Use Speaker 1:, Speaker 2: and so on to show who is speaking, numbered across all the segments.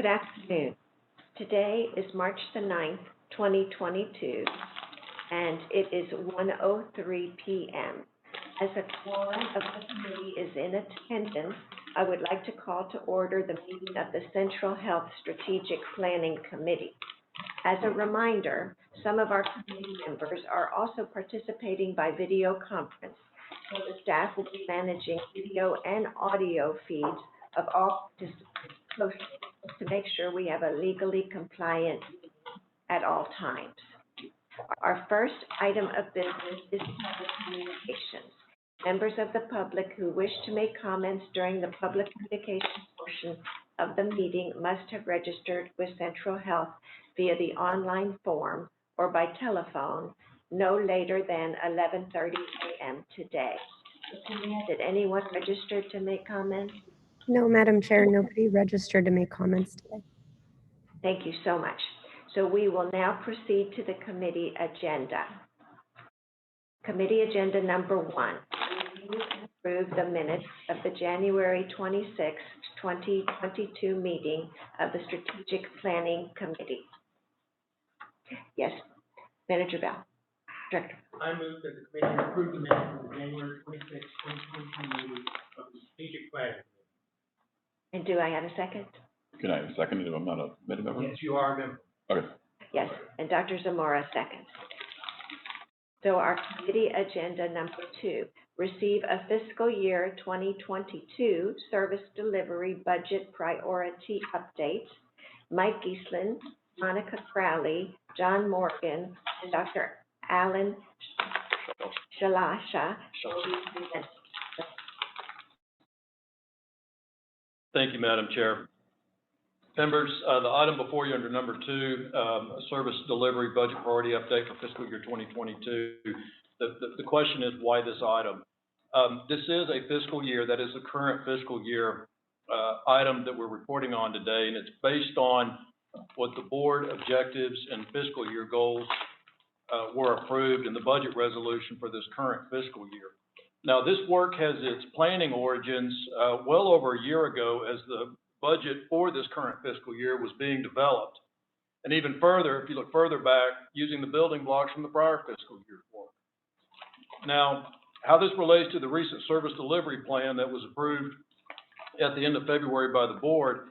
Speaker 1: Good afternoon. Today is March the 9th, 2022, and it is 1:03 p.m. As a quorum of the committee is in attendance, I would like to call to order the meeting of the Central Health Strategic Planning Committee. As a reminder, some of our committee members are also participating by video conference, so the staff will be managing video and audio feeds of all participants closely to make sure we have a legally compliant meeting at all times. Our first item of business is public communications. Members of the public who wish to make comments during the public communications portion of the meeting must have registered with Central Health via the online form or by telephone no later than 11:30 a.m. today. Did anyone register to make comments?
Speaker 2: No, Madam Chair, nobody registered to make comments today.
Speaker 1: Thank you so much. So we will now proceed to the committee agenda. Committee agenda number 1, review and approve the minutes of the January 26, 2022 meeting of the Strategic Planning Committee. Yes, Manager Bell. Director.
Speaker 3: I move that the committee approve the minutes of the January 26, 2022 meeting of the Strategic Planning Committee.
Speaker 1: And do I have a second?
Speaker 4: Can I have a second? I'm not a committee member.
Speaker 3: Yes, you are a member.
Speaker 4: Okay.
Speaker 1: Yes, and Dr. Zamora seconds. So our committee agenda number 2, receive a fiscal year 2022 service delivery budget priority update. Mike Giesland, Monica Crowley, John Morgan, and Dr. Alan Shalasha will be presenting.
Speaker 5: Thank you, Madam Chair. Members, the item before you under number 2, service delivery budget priority update for fiscal year 2022. The question is, why this item? This is a fiscal year, that is the current fiscal year item that we're reporting on today, and it's based on what the board objectives and fiscal year goals were approved in the budget resolution for this current fiscal year. Now, this work has its planning origins well over a year ago as the budget for this current fiscal year was being developed. And even further, if you look further back, using the building blocks from the prior fiscal year's work. Now, how this relates to the recent service delivery plan that was approved at the end of February by the board,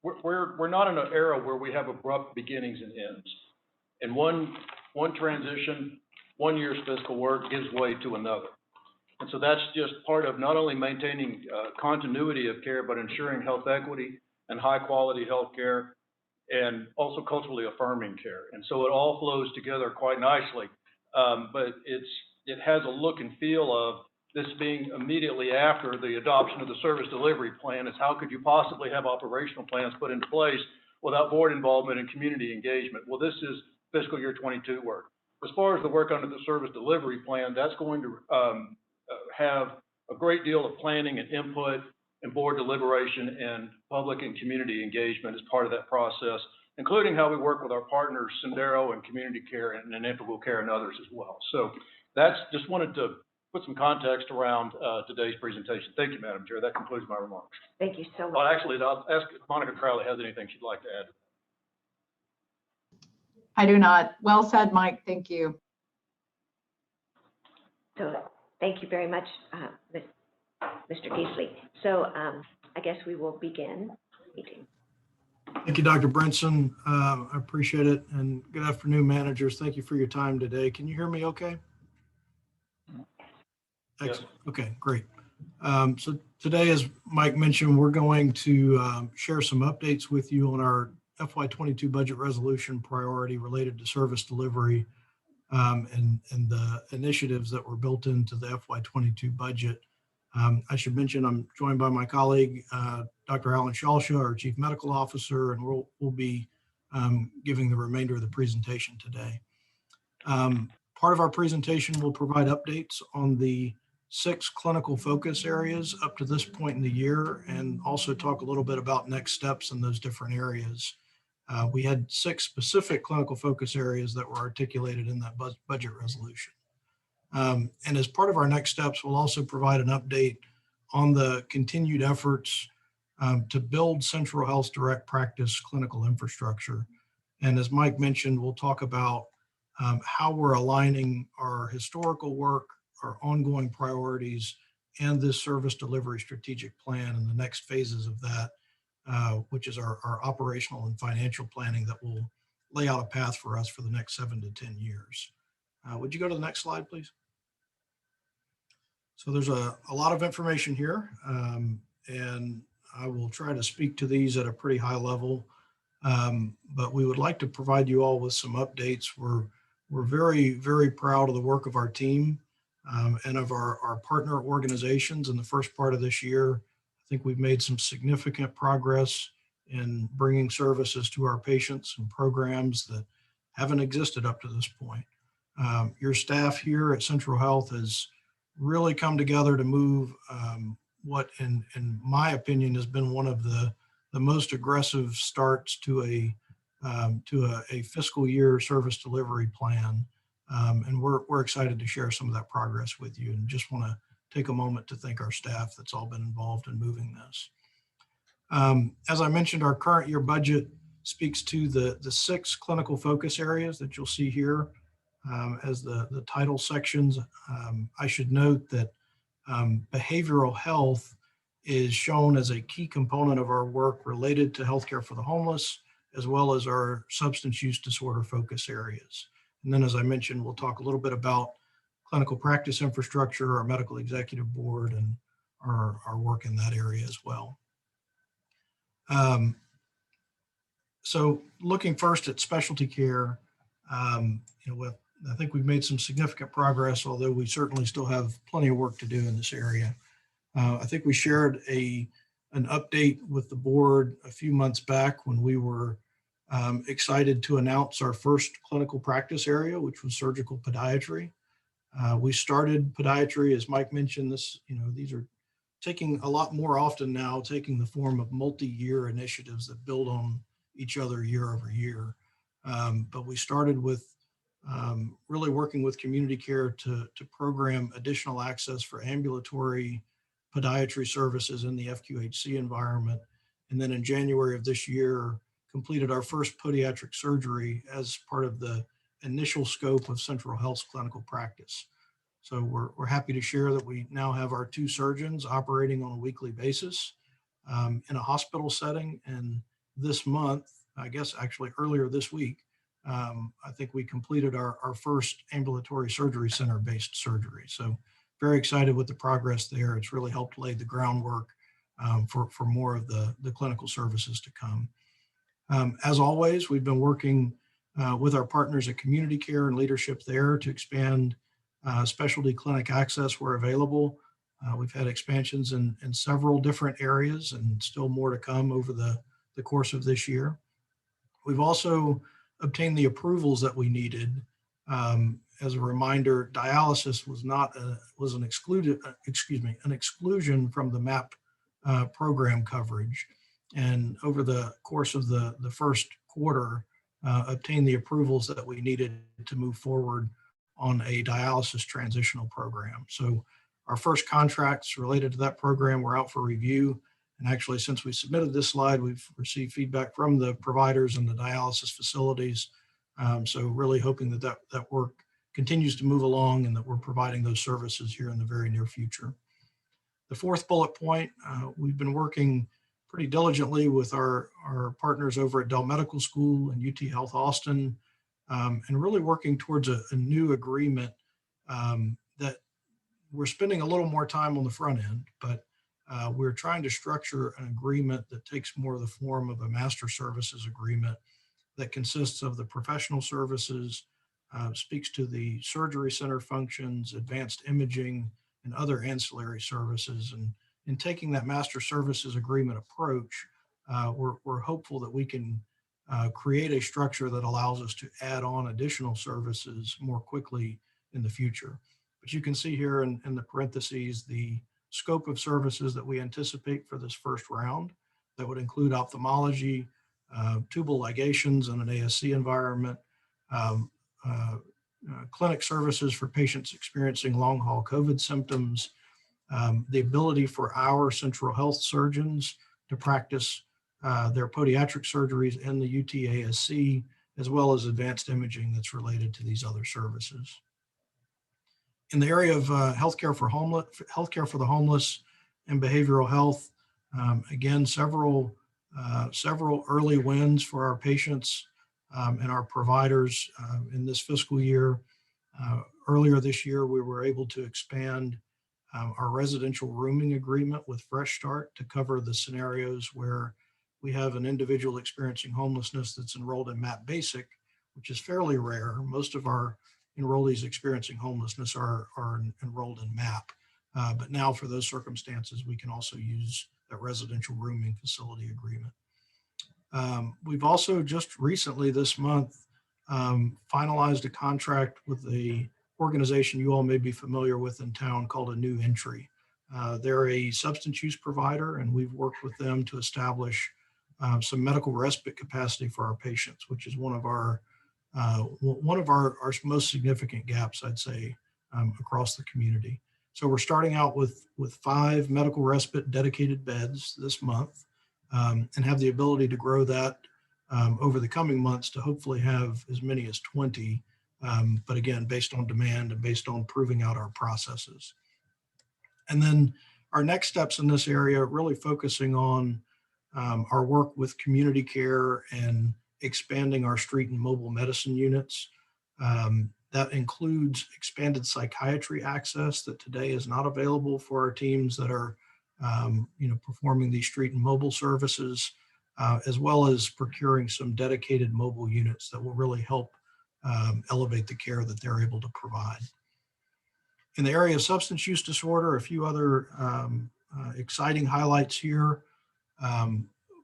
Speaker 5: we're not in an era where we have abrupt beginnings and ends. And one transition, 1 year's fiscal work gives way to another. And so that's just part of not only maintaining continuity of care, but ensuring health equity and high quality health care, and also culturally affirming care. And so it all flows together quite nicely. But it has a look and feel of this being immediately after the adoption of the service delivery plan. Is how could you possibly have operational plans put into place without board involvement and community engagement? Well, this is fiscal year 22 work. As far as the work under the service delivery plan, that's going to have a great deal of planning and input and board deliberation and public and community engagement as part of that process, including how we work with our partners, Sendero and Community Care and Integral Care and others as well. So that's just wanted to put some context around today's presentation. Thank you, Madam Chair. That concludes my remarks.
Speaker 1: Thank you so much.
Speaker 5: Well, actually, I'll ask if Monica Crowley has anything she'd like to add.
Speaker 6: I do not. Well said, Mike. Thank you.
Speaker 1: So thank you very much, Mr. Geesley. So I guess we will begin the meeting.
Speaker 7: Thank you, Dr. Brinson. I appreciate it. And good afternoon, managers. Thank you for your time today. Can you hear me okay? Excellent. Okay, great. So today, as Mike mentioned, we're going to share some updates with you on our FY22 budget resolution priority related to service delivery and the initiatives that were built into the FY22 budget. I should mention I'm joined by my colleague, Dr. Alan Shalsha, our Chief Medical Officer, and we'll be giving the remainder of the presentation today. Part of our presentation will provide updates on the 6 clinical focus areas up to this point in the year, and also talk a little bit about next steps in those different areas. We had 6 specific clinical focus areas that were articulated in that budget resolution. And as part of our next steps, we'll also provide an update on the continued efforts to build Central Health's direct practice clinical infrastructure. And as Mike mentioned, we'll talk about how we're aligning our historical work, our ongoing priorities, and this service delivery strategic plan and the next phases of that, which is our operational and financial planning that will lay out a path for us for the next 7 to 10 years. Would you go to the next slide, please? So there's a lot of information here, and I will try to speak to these at a pretty high level. But we would like to provide you all with some updates. We're very, very proud of the work of our team and of our partner organizations in the first part of this year. I think we've made some significant progress in bringing services to our patients and programs that haven't existed up to this point. Your staff here at Central Health has really come together to move what, in my opinion, has been one of the most aggressive starts to a fiscal year service delivery plan. And we're excited to share some of that progress with you, and just want to take a moment to thank our staff that's all been involved in moving this. As I mentioned, our current year budget speaks to the 6 clinical focus areas that you'll see here as the title sections. I should note that behavioral health is shown as a key component of our work related to healthcare for the homeless, as well as our substance use disorder focus areas. And then, as I mentioned, we'll talk a little bit about clinical practice infrastructure, our medical executive board, and our work in that area as well. So looking first at specialty care, I think we've made some significant progress, although we certainly still have plenty of work to do in this area. I think we shared an update with the board a few months back when we were excited to announce our first clinical practice area, which was surgical podiatry. We started podiatry, as Mike mentioned, these are taking a lot more often now, taking the form of multi-year initiatives that build on each other year over year. But we started with really working with community care to program additional access for ambulatory podiatry services in the FQHC environment. And then in January of this year, completed our first podiatric surgery as part of the initial scope of Central Health's clinical practice. So we're happy to share that we now have our 2 surgeons operating on a weekly basis in a hospital setting. And this month, I guess actually earlier this week, I think we completed our first ambulatory surgery center based surgery. So very excited with the progress there. It's really helped lay the groundwork for more of the clinical services to come. As always, we've been working with our partners at community care and leadership there to expand specialty clinic access where available. We've had expansions in several different areas and still more to come over the course of this year. We've also obtained the approvals that we needed. As a reminder, dialysis was an exclusion from the MAP program coverage. And over the course of the first quarter, obtained the approvals that we needed to move forward on a dialysis transitional program. So our first contracts related to that program were out for review. And actually, since we submitted this slide, we've received feedback from the providers and the dialysis facilities. So really hoping that work continues to move along and that we're providing those services here in the very near future. The fourth bullet point, we've been working pretty diligently with our partners over at Dell Medical School and UT Health Austin, and really working towards a new agreement that we're spending a little more time on the front end, but we're trying to structure an agreement that takes more of the form of a master services agreement that consists of the professional services, speaks to the surgery center functions, advanced imaging, and other ancillary services. And in taking that master services agreement approach, we're hopeful that we can create a structure that allows us to add on additional services more quickly in the future. But you can see here in the parentheses the scope of services that we anticipate for this first round. That would include ophthalmology, tubal ligations in an ASC environment, clinic services for patients experiencing long-haul COVID symptoms, the ability for our Central Health surgeons to practice their podiatric surgeries in the UTASC, as well as advanced imaging that's related to these other services. In the area of healthcare for the homeless and behavioral health, again, several early wins for our patients and our providers in this fiscal year. Earlier this year, we were able to expand our residential rooming agreement with Fresh Start to cover the scenarios where we have an individual experiencing homelessness that's enrolled in MAP Basic, which is fairly rare. Most of our enrollees experiencing homelessness are enrolled in MAP. But now for those circumstances, we can also use that residential rooming facility agreement. We've also just recently this month finalized a contract with a organization you all may be familiar with in town called A New Entry. They're a substance use provider, and we've worked with them to establish some medical respite capacity for our patients, which is one of our most significant gaps, I'd say, across the community. So we're starting out with 5 medical respite dedicated beds this month, and have the ability to grow that over the coming months to hopefully have as many as 20, but again, based on demand and based on proving out our processes. And then our next steps in this area, really focusing on our work with community care and expanding our street and mobile medicine units. That includes expanded psychiatry access that today is not available for our teams that are performing these street and mobile services, as well as procuring some dedicated mobile units that will really help elevate the care that they're able to provide. In the area of substance use disorder, a few other exciting highlights here.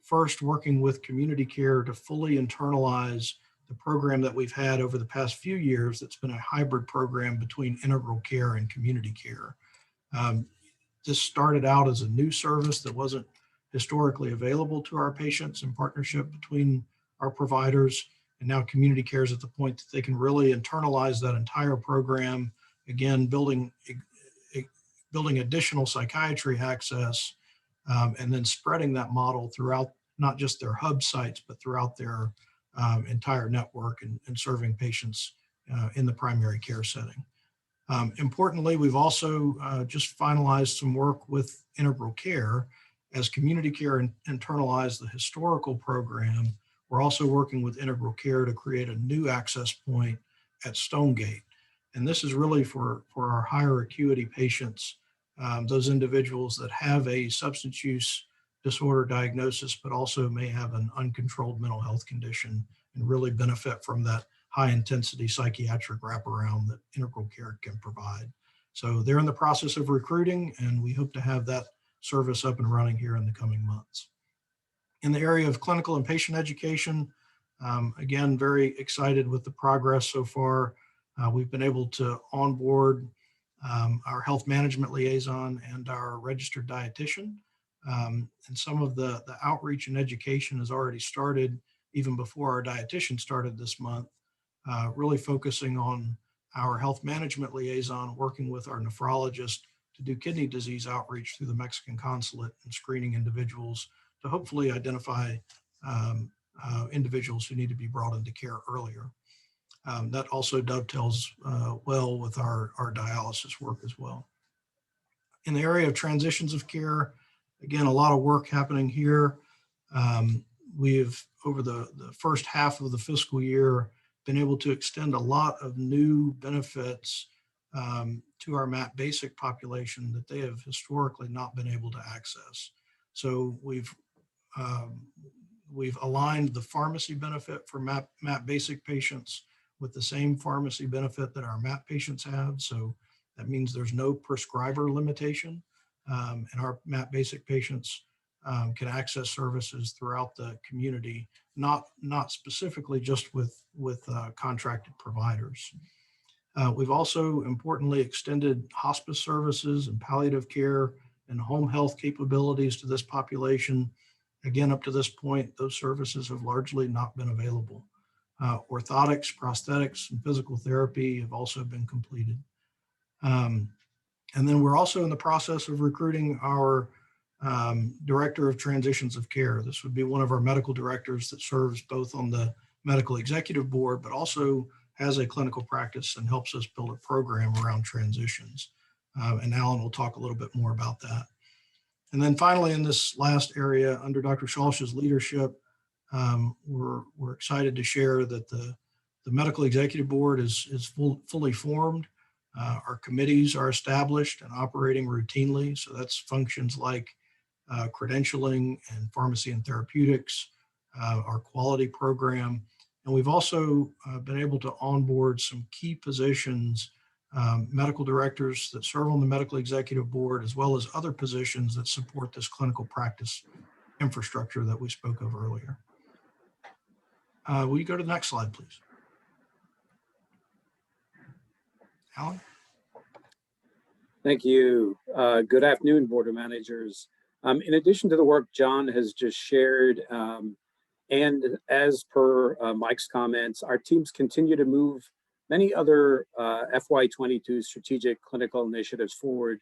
Speaker 7: First, working with community care to fully internalize the program that we've had over the past few years that's been a hybrid program between integral care and community care. This started out as a new service that wasn't historically available to our patients in partnership between our providers. And now community care is at the point that they can really internalize that entire program, again, building additional psychiatry access, and then spreading that model throughout not just their hub sites, but throughout their entire network and serving patients in the primary care setting. Importantly, we've also just finalized some work with integral care. As community care internalized the historical program, we're also working with integral care to create a new access point at Stonegate. And this is really for our higher acuity patients, those individuals that have a substance use disorder diagnosis, but also may have an uncontrolled mental health condition and really benefit from that high intensity psychiatric wraparound that integral care can provide. So they're in the process of recruiting, and we hope to have that service up and running here in the coming months. In the area of clinical and patient education, again, very excited with the progress so far. We've been able to onboard our health management liaison and our registered dietitian. And some of the outreach and education has already started even before our dietitian started this month, really focusing on our health management liaison, working with our nephrologist to do kidney disease outreach through the Mexican consulate and screening individuals to hopefully identify individuals who need to be brought into care earlier. That also dovetails well with our dialysis work as well. In the area of transitions of care, again, a lot of work happening here. We've, over the first half of the fiscal year, been able to extend a lot of new benefits to our MAP Basic population that they have historically not been able to access. So we've aligned the pharmacy benefit for MAP Basic patients with the same pharmacy benefit that our MAP patients have. So that means there's no prescriber limitation, and our MAP Basic patients can access services throughout the community, not specifically just with contracted providers. We've also importantly extended hospice services and palliative care and home health capabilities to this population. Again, up to this point, those services have largely not been available. Orthotics, prosthetics, and physical therapy have also been completed. And then we're also in the process of recruiting our Director of Transitions of Care. This would be one of our medical directors that serves both on the medical executive board, but also has a clinical practice and helps us build a program around transitions. And Alan will talk a little bit more about that. And then finally, in this last area, under Dr. Schultz's leadership, we're excited to share that the medical executive board is fully formed. Our committees are established and operating routinely. So that's functions like credentialing and pharmacy and therapeutics, our quality program. And we've also been able to onboard some key positions, medical directors that serve on the medical executive board, as well as other positions that support this clinical practice infrastructure that we spoke of earlier. Will you go to the next slide, please? Alan?
Speaker 8: Thank you. Good afternoon, Board of Managers. In addition to the work John has just shared, and as per Mike's comments, our teams continue to move many other FY22 strategic clinical initiatives forward.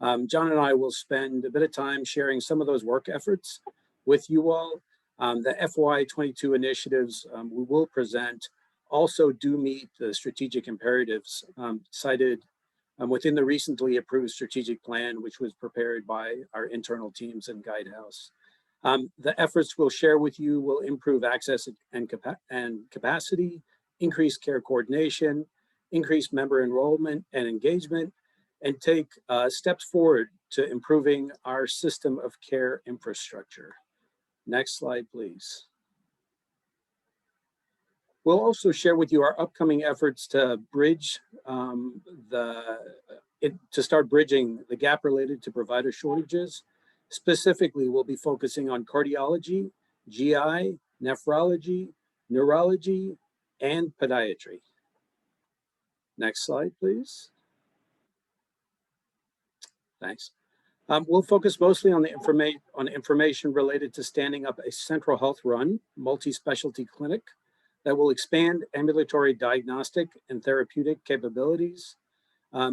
Speaker 8: John and I will spend a bit of time sharing some of those work efforts with you all. The FY22 initiatives we will present also do meet the strategic imperatives cited within the recently approved strategic plan, which was prepared by our internal teams in Guidehouse. The efforts we'll share with you will improve access and capacity, increase care coordination, increase member enrollment and engagement, and take steps forward to improving our system of care infrastructure. Next slide, please. We'll also share with you our upcoming efforts to bridge start bridging the gap related to provider shortages. Specifically, we'll be focusing on cardiology, GI, nephrology, neurology, and podiatry. Next slide, please. Thanks. We'll focus mostly on the information related to standing up a central health run multi-specialty clinic that will expand ambulatory diagnostic and therapeutic capabilities.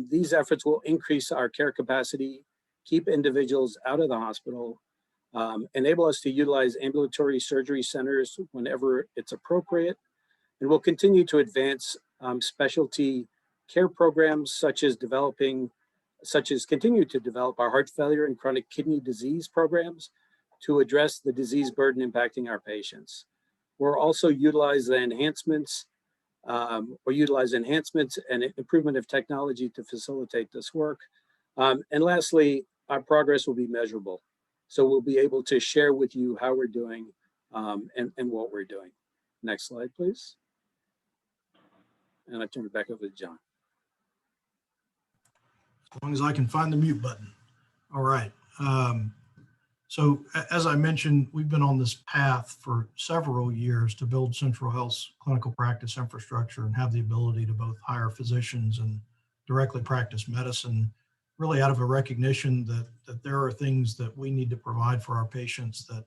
Speaker 8: These efforts will increase our care capacity, keep individuals out of the hospital, enable us to utilize ambulatory surgery centers whenever it's appropriate, and will continue to advance specialty care programs such as continue to develop our heart failure and chronic kidney disease programs to address the disease burden impacting our patients. We'll also utilize enhancements and improvement of technology to facilitate this work. And lastly, our progress will be measurable. So we'll be able to share with you how we're doing and what we're doing. Next slide, please. And I turn it back over to John.
Speaker 7: As long as I can find the mute button. All right. So as I mentioned, we've been on this path for several years to build Central Health's clinical practice infrastructure and have the ability to both hire physicians and directly practice medicine, really out of a recognition that there are things that we need to provide for our patients that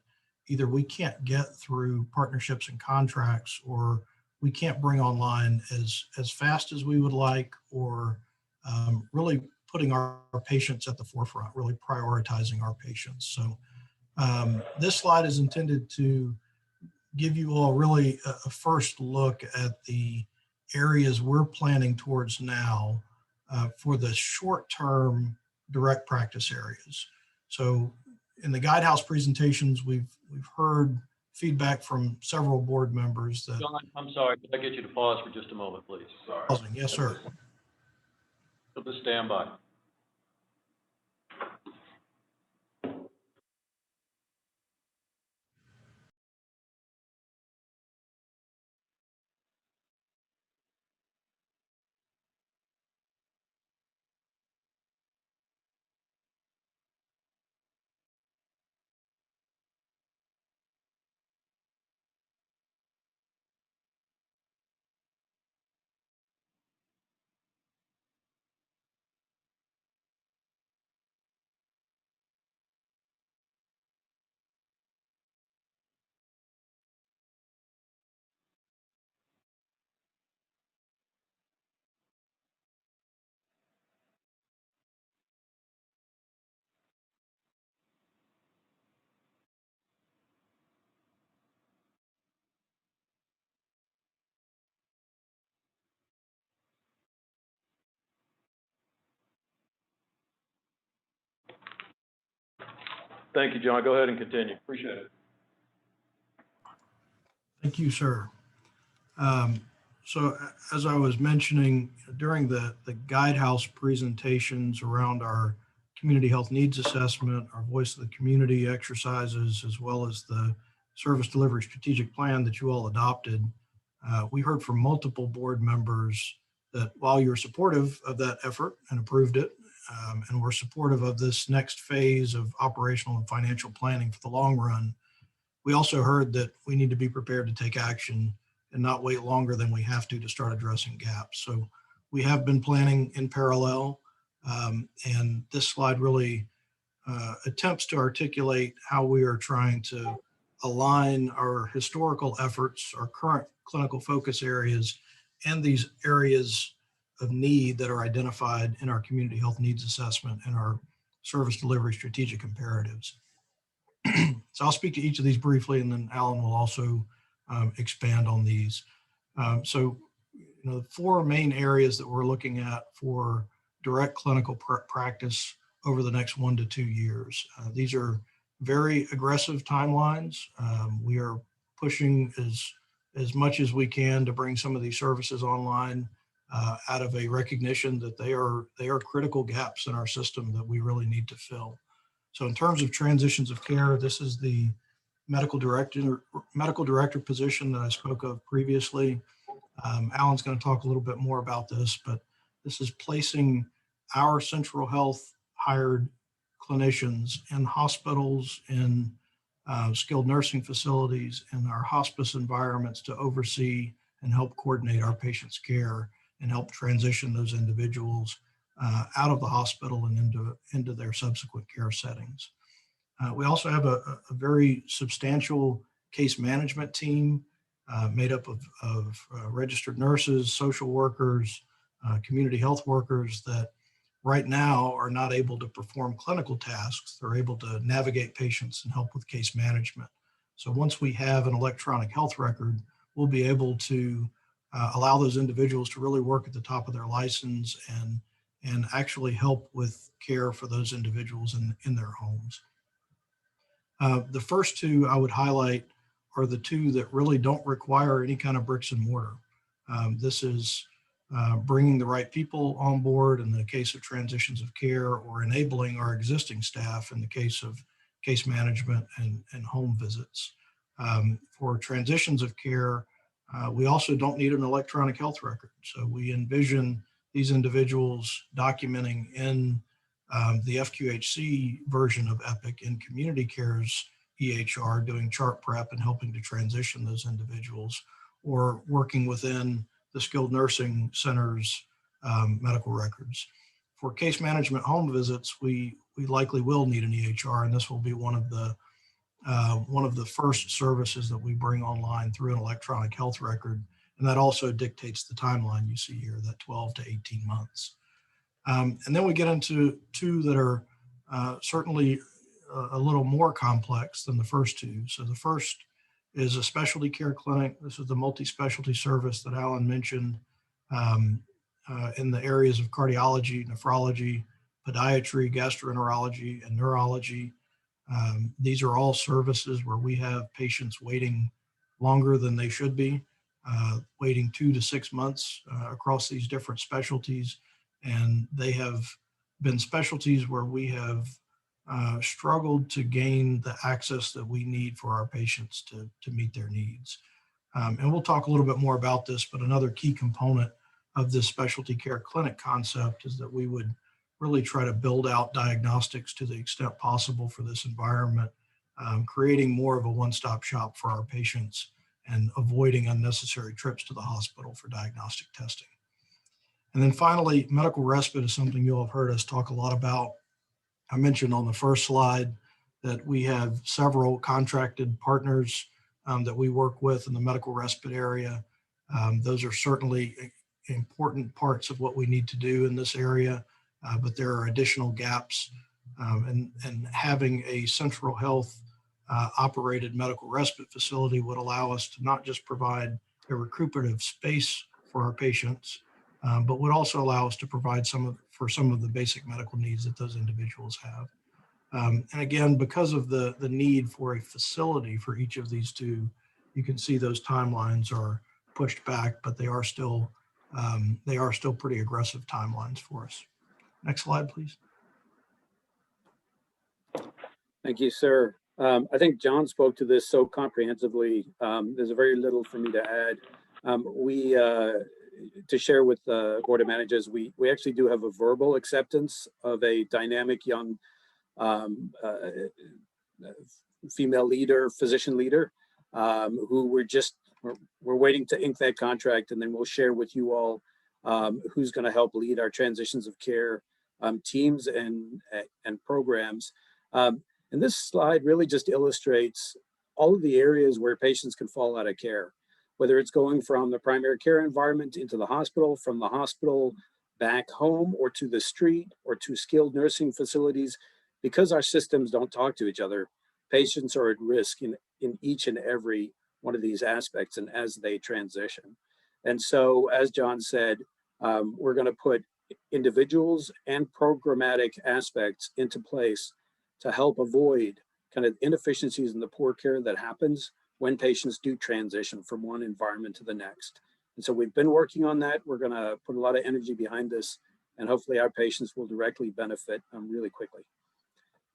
Speaker 7: either we can't get through partnerships and contracts, or we can't bring online as fast as we would like, or really putting our patients at the forefront, really prioritizing our patients. So this slide is intended to give you all really a first look at the areas we're planning towards now for the short-term direct practice areas. So in the Guidehouse presentations, we've heard feedback from several board members that—
Speaker 5: John, I'm sorry, could I get you to pause for just a moment, please? Sorry.
Speaker 7: Yes, sir.
Speaker 5: So just stand by. Thank you, John. Go ahead and continue. Appreciate it.
Speaker 7: Thank you, sir. So as I was mentioning during the Guidehouse presentations around our community health needs assessment, our voice of the community exercises, as well as the service delivery strategic plan that you all adopted, we heard from multiple board members that while you're supportive of that effort and approved it, and we're supportive of this next phase of operational and financial planning for the long run, we also heard that we need to be prepared to take action and not wait longer than we have to start addressing gaps. So we have been planning in parallel, and this slide really attempts to articulate how we are trying to align our historical efforts, our current clinical focus areas, and these areas of need that are identified in our community health needs assessment and our service delivery strategic imperatives. So I'll speak to each of these briefly, and then Alan will also expand on these. So, the four main areas that we're looking at for direct clinical practice over the next 1 to 2 years. These are very aggressive timelines. We are pushing as much as we can to bring some of these services online out of a recognition that they are critical gaps in our system that we really need to fill. So in terms of transitions of care, this is the medical director position that I spoke of previously. Alan's going to talk a little bit more about this, but this is placing our central health hired clinicians in hospitals, in skilled nursing facilities, in our hospice environments to oversee and help coordinate our patients' care and help transition those individuals out of the hospital and into their subsequent care settings. We also have a very substantial case management team made up of registered nurses, social workers, community health workers that right now are not able to perform clinical tasks. They're able to navigate patients and help with case management. So once we have an electronic health record, we'll be able to allow those individuals to really work at the top of their license and actually help with care for those individuals in their homes. The first two I would highlight are the two that really don't require any kind of bricks and mortar. This is bringing the right people on board in the case of transitions of care, or enabling our existing staff in the case of case management and home visits. For transitions of care, we also don't need an electronic health record. So we envision these individuals documenting in the FQHC version of EPIC in Community Care's EHR, doing chart prep and helping to transition those individuals, or working within the skilled nursing center's medical records. For case management home visits, we likely will need an EHR, and this will be one of the first services that we bring online through an electronic health record. And that also dictates the timeline you see here, that 12 to 18 months. And then we get into two that are certainly a little more complex than the first two. So the first is a specialty care clinic. This is the multi-specialty service that Alan mentioned in the areas of cardiology, nephrology, podiatry, gastroenterology, and neurology. These are all services where we have patients waiting longer than they should be, waiting 2 to 6 months across these different specialties. And they have been specialties where we have struggled to gain the access that we need for our patients to meet their needs. And we'll talk a little bit more about this, but another key component of this specialty care clinic concept is that we would really try to build out diagnostics to the extent possible for this environment, creating more of a one-stop shop for our patients and avoiding unnecessary trips to the hospital for diagnostic testing. And then finally, medical respite is something you'll have heard us talk a lot about. I mentioned on the first slide that we have several contracted partners that we work with in the medical respite area. Those are certainly important parts of what we need to do in this area, but there are additional gaps. And having a central health operated medical respite facility would allow us to not just provide a recuperative space for our patients, but would also allow us to provide some of the basic medical needs that those individuals have. And again, because of the need for a facility for each of these two, you can see those timelines are pushed back, but they are still pretty aggressive timelines for us. Next slide, please.
Speaker 8: Thank you, sir. I think John spoke to this so comprehensively. There's very little for me to add. To share with the Board of Managers, we actually do have a verbal acceptance of a dynamic young female leader, physician leader, who we're waiting to ink that contract, and then we'll share with you all who's going to help lead our transitions of care teams and programs. And this slide really just illustrates all of the areas where patients can fall out of care, whether it's going from the primary care environment into the hospital, from the hospital back home, or to the street, or to skilled nursing facilities. Because our systems don't talk to each other, patients are at risk in each and every one of these aspects and as they transition. And so, as John said, we're going to put individuals and programmatic aspects into place to help avoid kind of inefficiencies in the poor care that happens when patients do transition from one environment to the next. And so we've been working on that. We're going to put a lot of energy behind this, and hopefully our patients will directly benefit really quickly.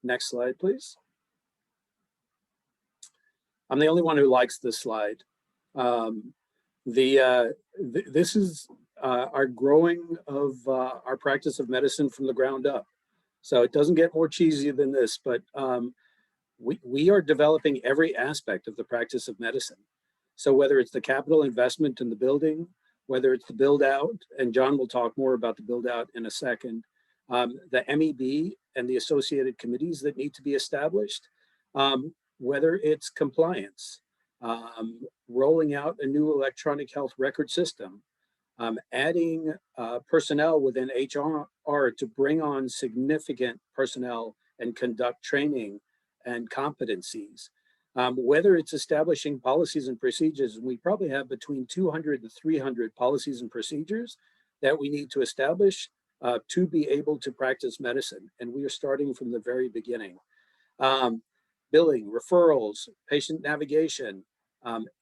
Speaker 8: Next slide, please. I'm the only one who likes this slide. This is our growing of our practice of medicine from the ground up. So it doesn't get more cheesy than this, but we are developing every aspect of the practice of medicine. So whether it's the capital investment in the building, whether it's the build out, and John will talk more about the build out in a second, the MEB and the associated committees that need to be established, whether it's compliance, rolling out a new electronic health record system, adding personnel within HR to bring on significant personnel and conduct training and competencies, whether it's establishing policies and procedures. And we probably have between 200 and 300 policies and procedures that we need to establish to be able to practice medicine. And we are starting from the very beginning. Billing, referrals, patient navigation,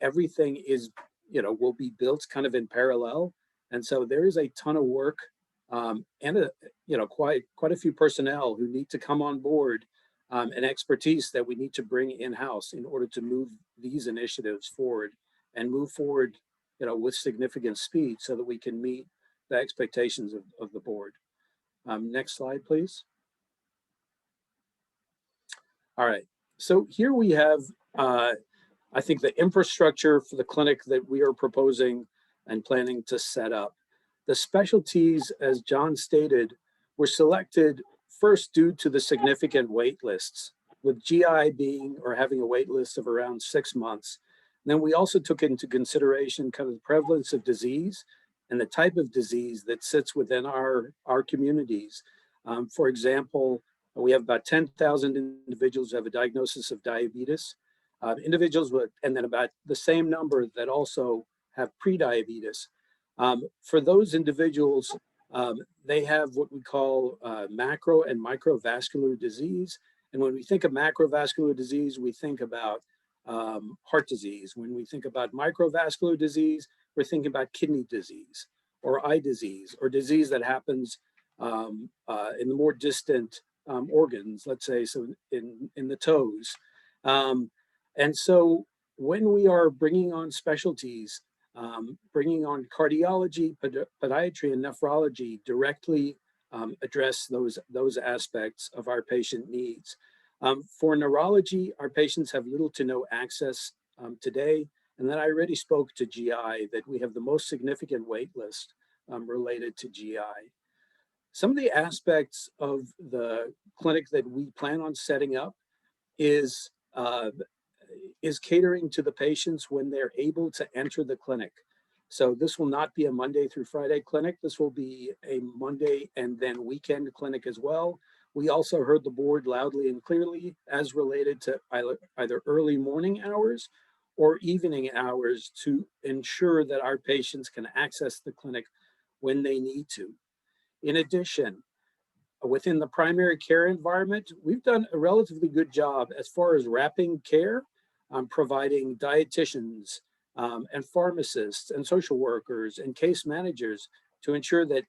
Speaker 8: everything is, will be built kind of in parallel. And so there is a ton of work and quite a few personnel who need to come on board and expertise that we need to bring in-house in order to move these initiatives forward and move forward, with significant speed so that we can meet the expectations of the board. Next slide, please. All right, so here we have, I think, the infrastructure for the clinic that we are proposing and planning to set up. The specialties, as John stated, were selected first due to the significant wait lists, with GI being or having a wait list of around 6 months. And then we also took into consideration kind of the prevalence of disease and the type of disease that sits within our communities. For example, we have about 10,000 individuals who have a diagnosis of diabetes, individuals with, and then about the same number that also have prediabetes. For those individuals, they have what we call macro and microvascular disease. And when we think of macrovascular disease, we think about heart disease. When we think about microvascular disease, we're thinking about kidney disease or eye disease or disease that happens in the more distant organs, let's say, so in the toes. And so when we are bringing on specialties, bringing on cardiology, podiatry, and nephrology directly address those aspects of our patient needs. For neurology, our patients have little to no access today. And then I already spoke to GI that we have the most significant wait list related to GI. Some of the aspects of the clinic that we plan on setting up is catering to the patients when they're able to enter the clinic. So this will not be a Monday through Friday clinic. This will be a Monday and then weekend clinic as well. We also heard the board loudly and clearly as related to either early morning hours or evening hours to ensure that our patients can access the clinic when they need to. In addition, Within the primary care environment, we've done a relatively good job as far as wrapping care, providing dietitians and pharmacists and social workers and case managers to ensure that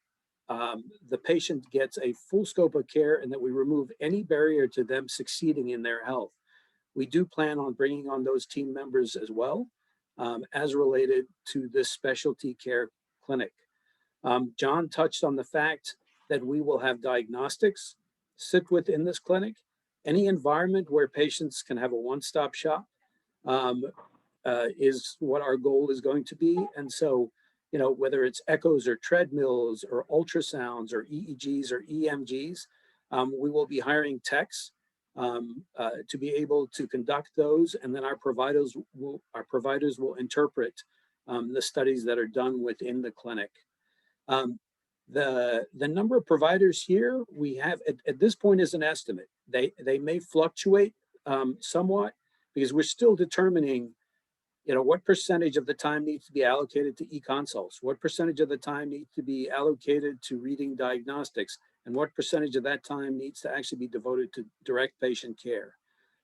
Speaker 8: the patient gets a full scope of care and that we remove any barrier to them succeeding in their health. We do plan on bringing on those team members as well, as related to this specialty care clinic. John touched on the fact that we will have diagnostics sit within this clinic. Any environment where patients can have a one-stop shop is what our goal is going to be. And so, you know, whether it's echoes or treadmills or ultrasounds or EEGs or EMGs, we will be hiring techs to be able to conduct those, and then our providers will interpret the studies that are done within the clinic. The number of providers here we have at this point is an estimate. They may fluctuate somewhat because we're still determining, you know, what percentage of the time needs to be allocated to e-consults, what percentage of the time needs to be allocated to reading diagnostics, and what percentage of that time needs to actually be devoted to direct patient care.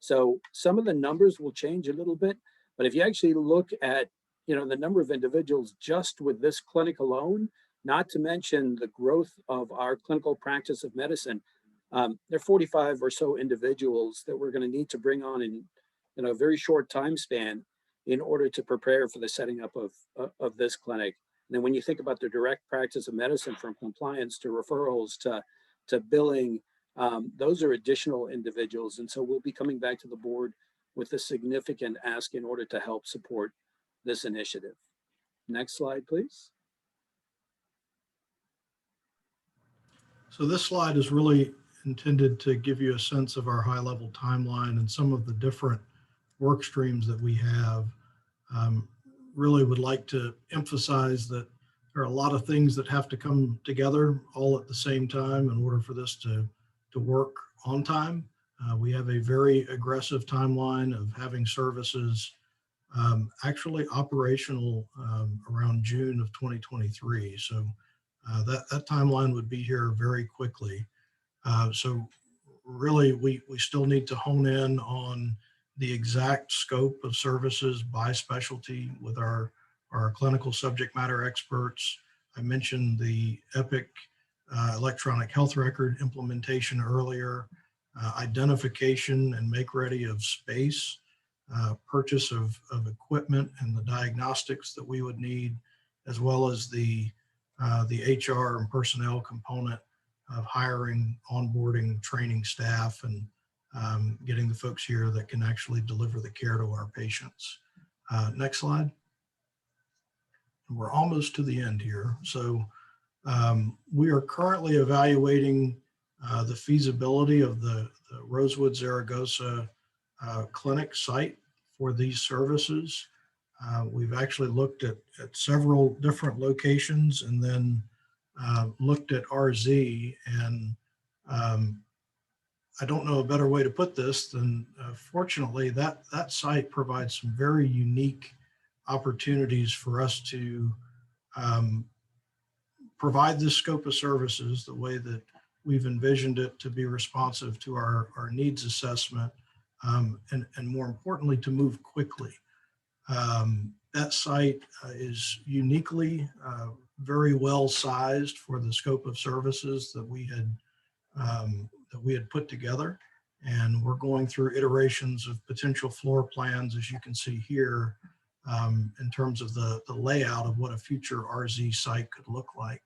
Speaker 8: So some of the numbers will change a little bit, but if you actually look at, you know, the number of individuals just with this clinic alone, not to mention the growth of our clinical practice of medicine, there are 45 or so individuals that we're going to need to bring on in a very short time span in order to prepare for the setting up of this clinic. And then when you think about the direct practice of medicine, from compliance to referrals to billing, those are additional individuals. And so we'll be coming back to the board with a significant ask in order to help support this initiative. Next slide, please.
Speaker 7: So this slide is really intended to give you a sense of our high-level timeline and some of the different work streams that we have. Really would like to emphasize that there are a lot of things that have to come together all at the same time in order for this to work on time. We have a very aggressive timeline of having services actually operational around June of 2023. So that timeline would be here very quickly. So really, we still need to hone in on the exact scope of services by specialty with our clinical subject matter experts. I mentioned the EPIC electronic health record implementation earlier, identification and make ready of space, purchase of equipment and the diagnostics that we would need, as well as the HR and personnel component of hiring, onboarding, training staff, and getting the folks here that can actually deliver the care to our patients. Next slide. We're almost to the end here. So we are currently evaluating the feasibility of the Rosewood Zaragoza clinic site for these services. We've actually looked at several different locations and then looked at RZ, and I don't know a better way to put this than fortunately that site provides some very unique opportunities for us to provide this scope of services the way that we've envisioned it to be responsive to our needs assessment, and more importantly, to move quickly. That site is uniquely very well sized for the scope of services that we had put together, and we're going through iterations of potential floor plans, as you can see here, in terms of the layout of what a future RZ site could look like.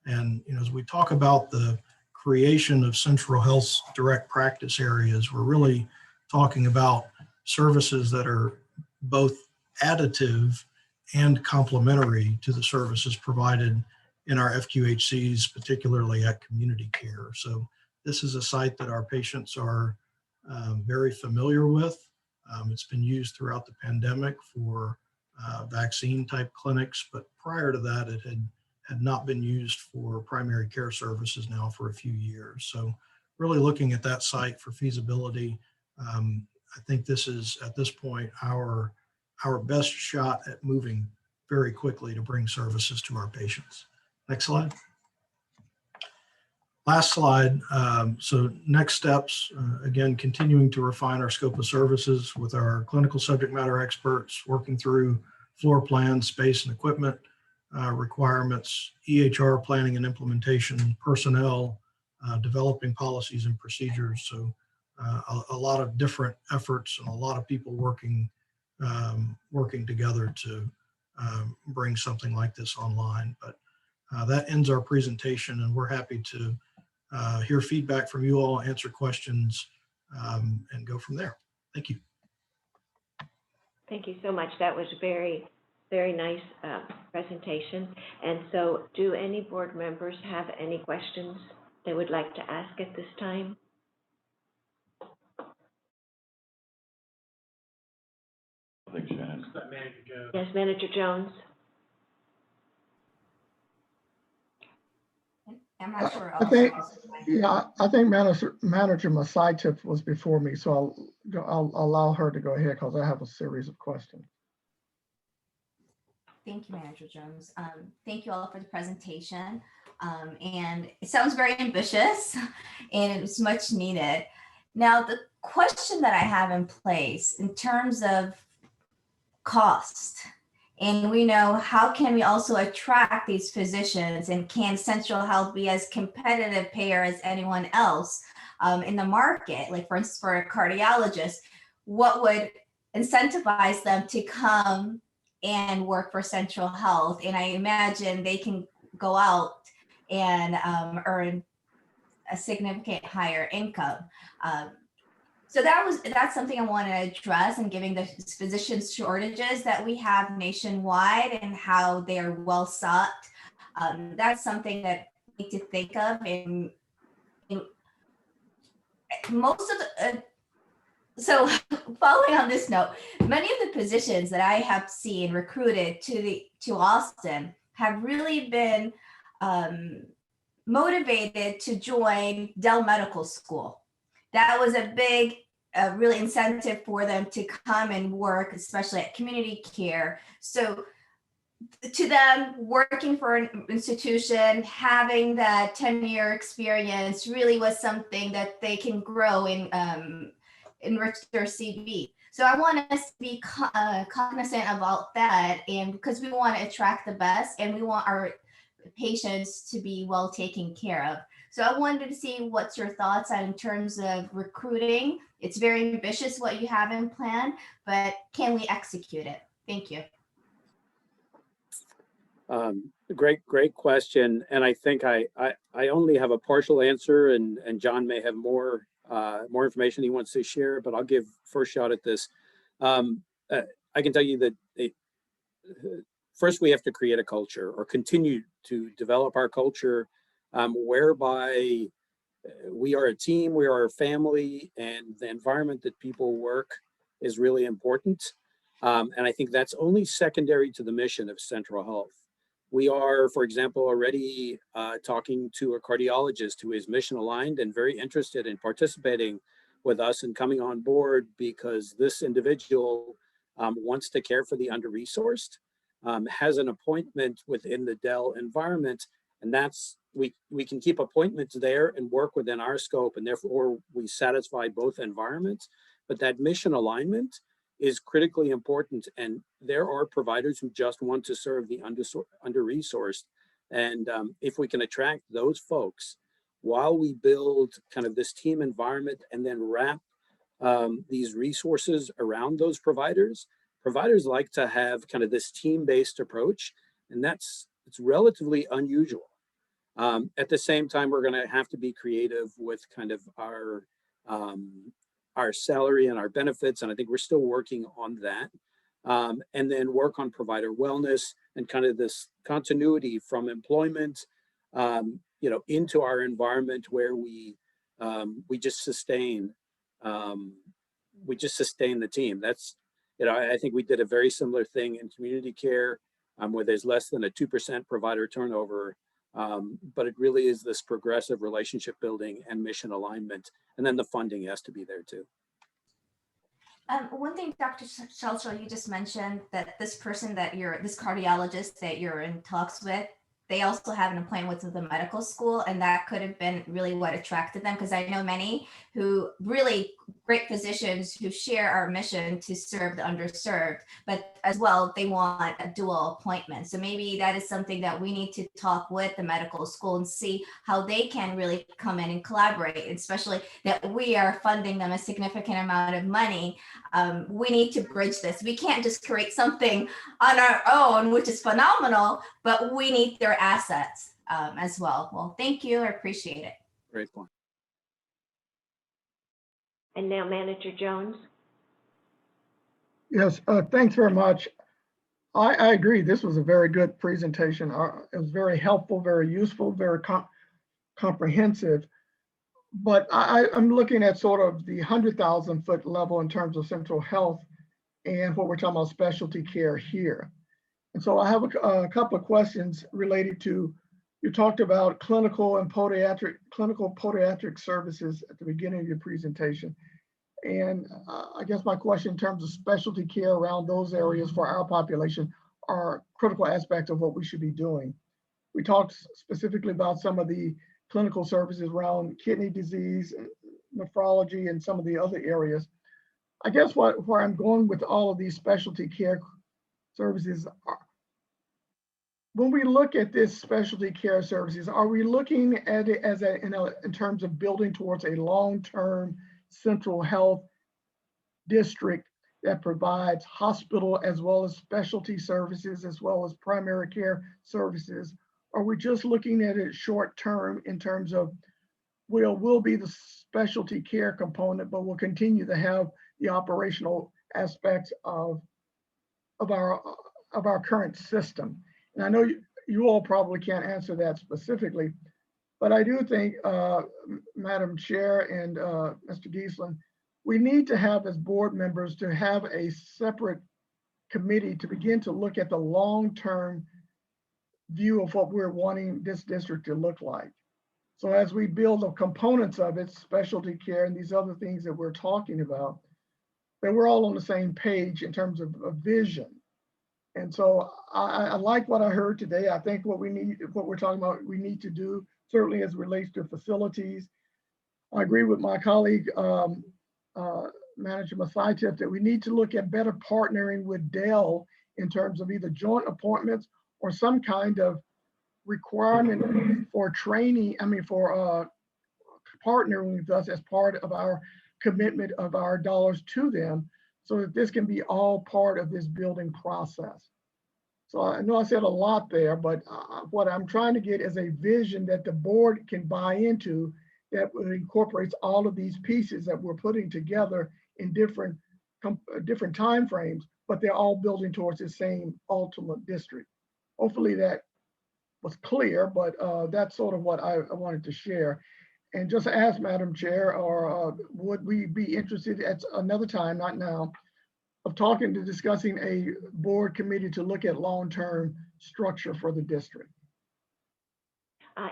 Speaker 7: And as we talk about the creation of Central Health's direct practice areas, we're really talking about services that are both additive and complementary to the services provided in our FQHCs, particularly at community care. So this is a site that our patients are very familiar with. It's been used throughout the pandemic for vaccine type clinics, but prior to that, it had not been used for primary care services now for a few years. So really looking at that site for feasibility, I think this is, at this point, our best shot at moving very quickly to bring services to our patients. Next slide. Last slide. So next steps, again, continuing to refine our scope of services with our clinical subject matter experts, working through floor plans, space and equipment requirements, EHR planning and implementation, personnel, developing policies and procedures. So a lot of different efforts and a lot of people working together to bring something like this online. But that ends our presentation, and we're happy to hear feedback from you all, answer questions, and go from there. Thank you.
Speaker 1: Thank you so much. That was very, very nice presentation. And so do any board members have any questions they would like to ask at this time?
Speaker 4: I think Shannon.
Speaker 3: Manager Joe.
Speaker 1: Yes, Manager Jones?
Speaker 9: I'm not sure.
Speaker 10: I think, yeah, I think Manager Masai was before me, so I'll allow her to go ahead because I have a series of questions.
Speaker 9: Thank you, Manager Jones. Thank you all for the presentation. And it sounds very ambitious and it's much needed. Now, the question that I have in place in terms of cost, and we know how can we also attract these physicians, and can Central Health be as competitive payer as anyone else in the market? Like for instance, for a cardiologist, what would incentivize them to come and work for Central Health? And I imagine they can go out and earn a significant higher income. So that's something I want to address, and giving the physician shortages that we have nationwide and how they are well sought. That's something that we need to think of. And most of the, so following on this note, many of the positions that I have seen recruited to Austin have really been motivated to join Dell Medical School. That was a big, really incentive for them to come and work, especially at community care. So to them, working for an institution, having that 10-year experience really was something that they can grow and enrich their CV. So I want us to be cognizant about that, and because we want to attract the best and we want our patients to be well taken care of. So I wanted to see what's your thoughts on in terms of recruiting. It's very ambitious what you have in plan, but can we execute it? Thank you.
Speaker 8: Great question. And I think I only have a partial answer, and John may have more information he wants to share, but I'll give first shot at this. I can tell you that first we have to create a culture, or continue to develop our culture, whereby we are a team, we are a family, and the environment that people work is really important. And I think that's only secondary to the mission of Central Health. We are, for example, already talking to a cardiologist who is mission aligned and very interested in participating with us and coming on board, because this individual wants to care for the under-resourced, has an appointment within the Dell environment, and that's, we can keep appointments there and work within our scope, and therefore we satisfy both environments. But that mission alignment is critically important, and there are providers who just want to serve the under-resourced. And if we can attract those folks while we build kind of this team environment and then wrap these resources around those providers like to have kind of this team-based approach, and it's relatively unusual. At the same time, we're going to have to be creative with kind of our salary and our benefits, and I think we're still working on that. And then work on provider wellness and kind of this continuity from employment, into our environment where we just sustain the team. That's, I think we did a very similar thing in community care, where there's less than a 2% provider turnover. But it really is this progressive relationship building and mission alignment. And then the funding has to be there too.
Speaker 9: One thing, Dr. Shelchel, you just mentioned that this person this cardiologist that you're in talks with, they also have an appointment with the medical school, and that could have been really what attracted them, because I know many who really great physicians who share our mission to serve the underserved, but as well, they want a dual appointment. So maybe that is something that we need to talk with the medical school and see how they can really come in and collaborate, especially that we are funding them a significant amount of money. We need to bridge this. We can't just create something on our own, which is phenomenal, but we need their assets as well. Well, thank you. I appreciate it.
Speaker 8: Great point.
Speaker 1: And now Manager Jones.
Speaker 10: Yes, thanks very much. I agree. This was a very good presentation. It was very helpful, very useful, very comprehensive. But I'm looking at sort of the 100,000 foot level in terms of central health and what we're talking about specialty care here. And so I have a couple of questions related to, you talked about clinical podiatric services at the beginning of your presentation. And I guess my question in terms of specialty care around those areas for our population are critical aspects of what we should be doing. We talked specifically about some of the clinical services around kidney disease, nephrology, and some of the other areas. I guess where I'm going with all of these specialty care services are, when we look at this specialty care services, are we looking at it as in terms of building towards a long-term central health district that provides hospital as well as specialty services as well as primary care services? Are we just looking at it short term in terms of we'll be the specialty care component, but we'll continue to have the operational aspects of our current system? And I know you all probably can't answer that specifically, but I do think, Madam Chair and Mr. Giesland, we need to have as board members to have a separate committee to begin to look at the long-term view of what we're wanting this district to look like. So as we build the components of it, specialty care and these other things that we're talking about, that we're all on the same page in terms of a vision. And so I like what I heard today. I think what we're talking about, we need to do, certainly as it relates to facilities. I agree with my colleague, Manager Masaitif, that we need to look at better partnering with Dell in terms of either joint appointments or some kind of requirement for training, for partnering with us as part of our commitment of our dollars to them, so that this can be all part of this building process. So I know I said a lot there, but what I'm trying to get is a vision that the board can buy into that incorporates all of these pieces that we're putting together in different time frames, but they're all building towards the same ultimate district. Hopefully that was clear, but that's sort of what I wanted to share. And just ask Madam Chair, or would we be interested at another time, not now, of discussing a board committee to look at long-term structure for the district?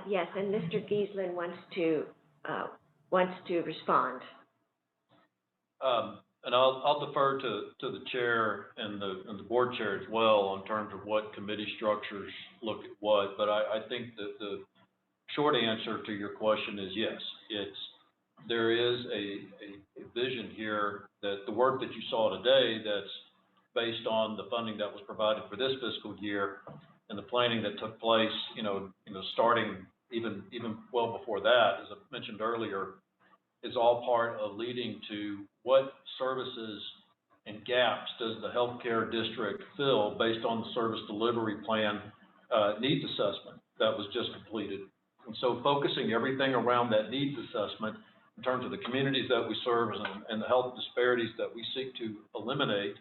Speaker 1: Yes, and Mr. Giesland wants to respond.
Speaker 5: And I'll defer to the chair and the board chair as well in terms of what committee structures look at what. But I think that the short answer to your question is yes. There is a vision here that the work that you saw today that's based on the funding that was provided for this fiscal year and the planning that took place, starting even well before that, as I mentioned earlier, is all part of leading to what services and gaps does the healthcare district fill based on the service delivery plan needs assessment that was just completed. And so focusing everything around that needs assessment in terms of the communities that we serve and the health disparities that we seek to eliminate,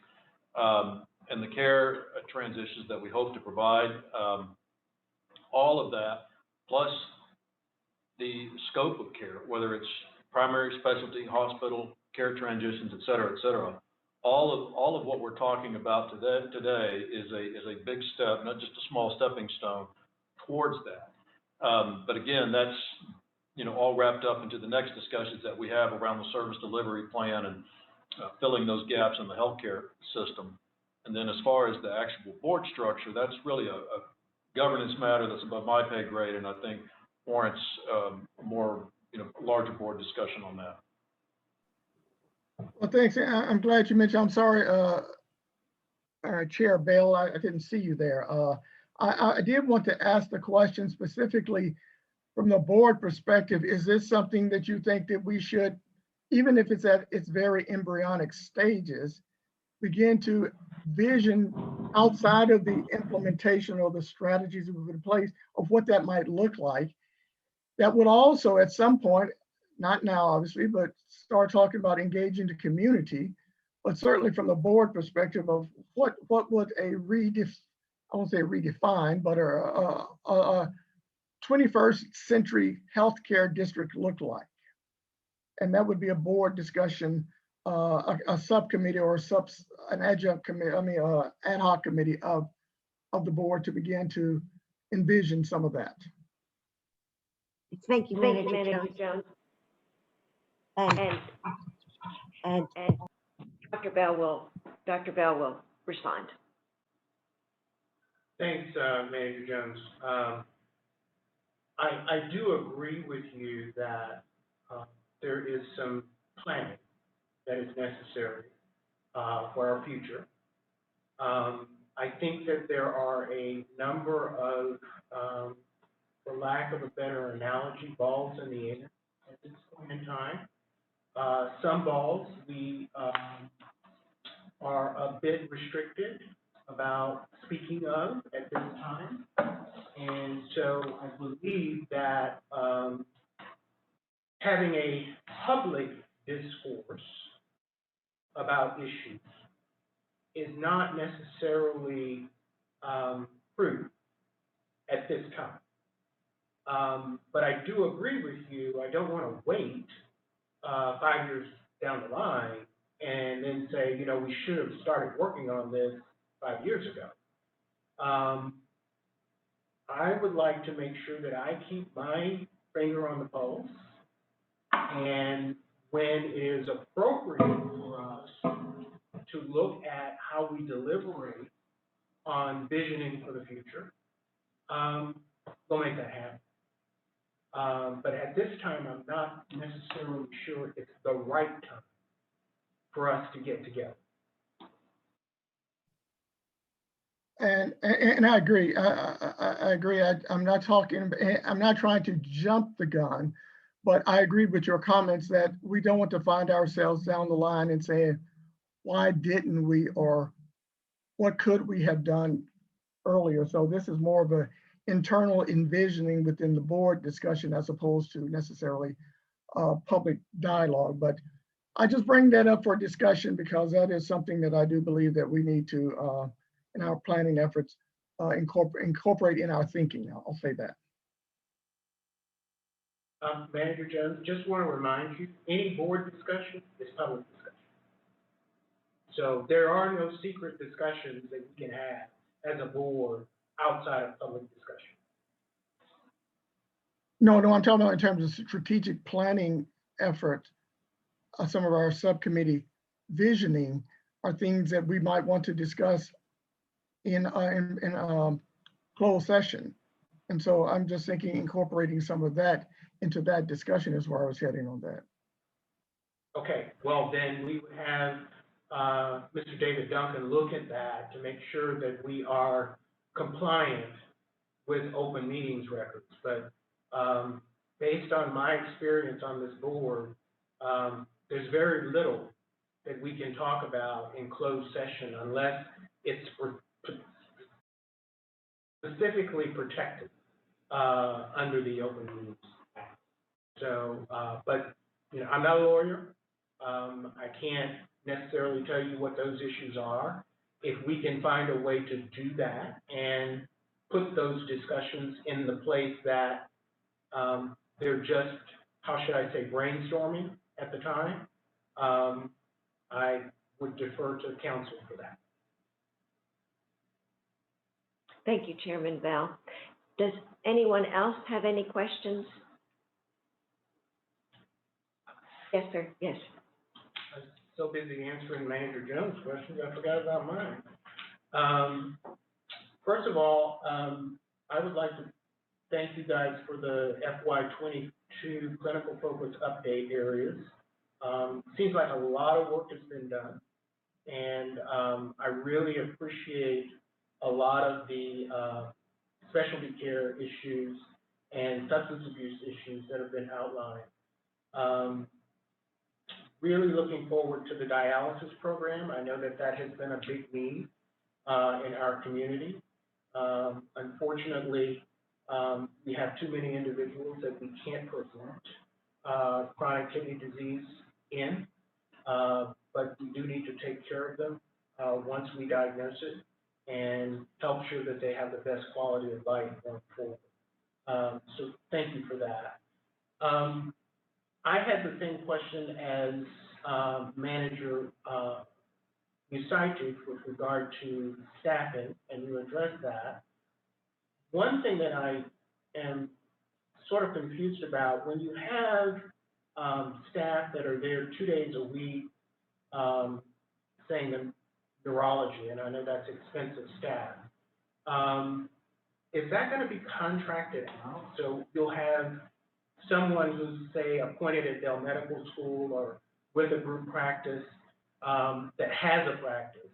Speaker 5: and the care transitions that we hope to provide, all of that, plus the scope of care, whether it's primary, specialty, hospital, care transitions, et cetera, all of what we're talking about today is a big step, not just a small stepping stone towards that. But again, that's all wrapped up into the next discussions that we have around the service delivery plan and filling those gaps in the healthcare system. And then as far as the actual board structure, that's really governance matter that's above my pay grade, and I think warrants, more, larger board discussion on that.
Speaker 10: Well, thanks. I'm glad you mentioned, I'm sorry, Chair Bell, I didn't see you there. I did want to ask the question specifically from the board perspective. Is this something that you think that we should, even if it's at its very embryonic stages, begin to vision outside of the implementation or the strategies that we've in place of what that might look like? That would also at some point, not now obviously, but start talking about engaging the community, but certainly from the board perspective of what would a I won't say redefine, but a 21st century healthcare district look like? And that would be a board discussion, a subcommittee or an adjunct committee, ad hoc committee of the board to begin to envision some of that.
Speaker 1: Thank you, Manager Jones. And Dr. Bell will respond.
Speaker 3: Thanks, Manager Jones. I do agree with you that there is some planning that is necessary for our future. I think that there are a number of, for lack of a better analogy, balls in the air at this point in time. Some balls we are a bit restricted about speaking of at this time. And so I believe that having a public discourse about issues is not necessarily prudent at this time. But I do agree with you. I don't want to wait 5 years down the line and then say, we should have started working on this 5 years ago. I would like to make sure that I keep my finger on the pulse, and when it is appropriate for us to look at how we deliberate on visioning for the future, we'll make that happen. But at this time, I'm not necessarily sure it's the right time for us to get together.
Speaker 10: And I agree. I agree. I'm not trying to jump the gun, but I agree with your comments that we don't want to find ourselves down the line and say, why didn't we, or what could we have done earlier? So this is more of a internal envisioning within the board discussion as opposed to necessarily public dialogue. But I just bring that up for discussion because that is something that I do believe that we need to, in our planning efforts, incorporate in our thinking. I'll say that.
Speaker 3: Manager Jones, just want to remind you, any board discussion is public discussion. So there are no secret discussions that we can have as a board outside of public discussion.
Speaker 10: No, I'm talking about in terms of strategic planning effort. Some of our subcommittee visioning are things that we might want to discuss in closed session. And so I'm just thinking incorporating some of that into that discussion is where I was heading on that.
Speaker 3: Okay, well then we would have Mr. David Duncan look at that to make sure that we are compliant with open meetings records. But based on my experience on this board, there's very little that we can talk about in closed session unless it's specifically protected under the Open Meetings Act. So, but I'm not a lawyer. I can't necessarily tell you what those issues are. If we can find a way to do that and put those discussions in the place that they're just, how should I say, brainstorming at the time, I would defer to council for that.
Speaker 1: Thank you, Chairman Bell. Does anyone else have any questions? Yes, sir. Yes.
Speaker 3: I was so busy answering Manager Jones' questions, I forgot about mine. First of all, I would like to thank you guys for the FY22 clinical focus update areas. Seems like a lot of work has been done, and I really appreciate a lot of the specialty care issues and substance abuse issues that have been outlined. Really looking forward to the dialysis program. I know that that has been a big need in our community. Unfortunately, we have too many individuals that we can't prevent chronic kidney disease in, but we do need to take care of them once we diagnose it and help sure that they have the best quality of life going forward. So thank you for that. I had the same question as Manager Musaitis with regard to staffing, and you addressed that. One thing that I am sort of confused about, when you have staff that are there 2 days a week, saying the neurology, and I know that's expensive staff, is that going to be contracted out? So you'll have someone who's, say, appointed at Dell Medical School or with a group practice that has a practice,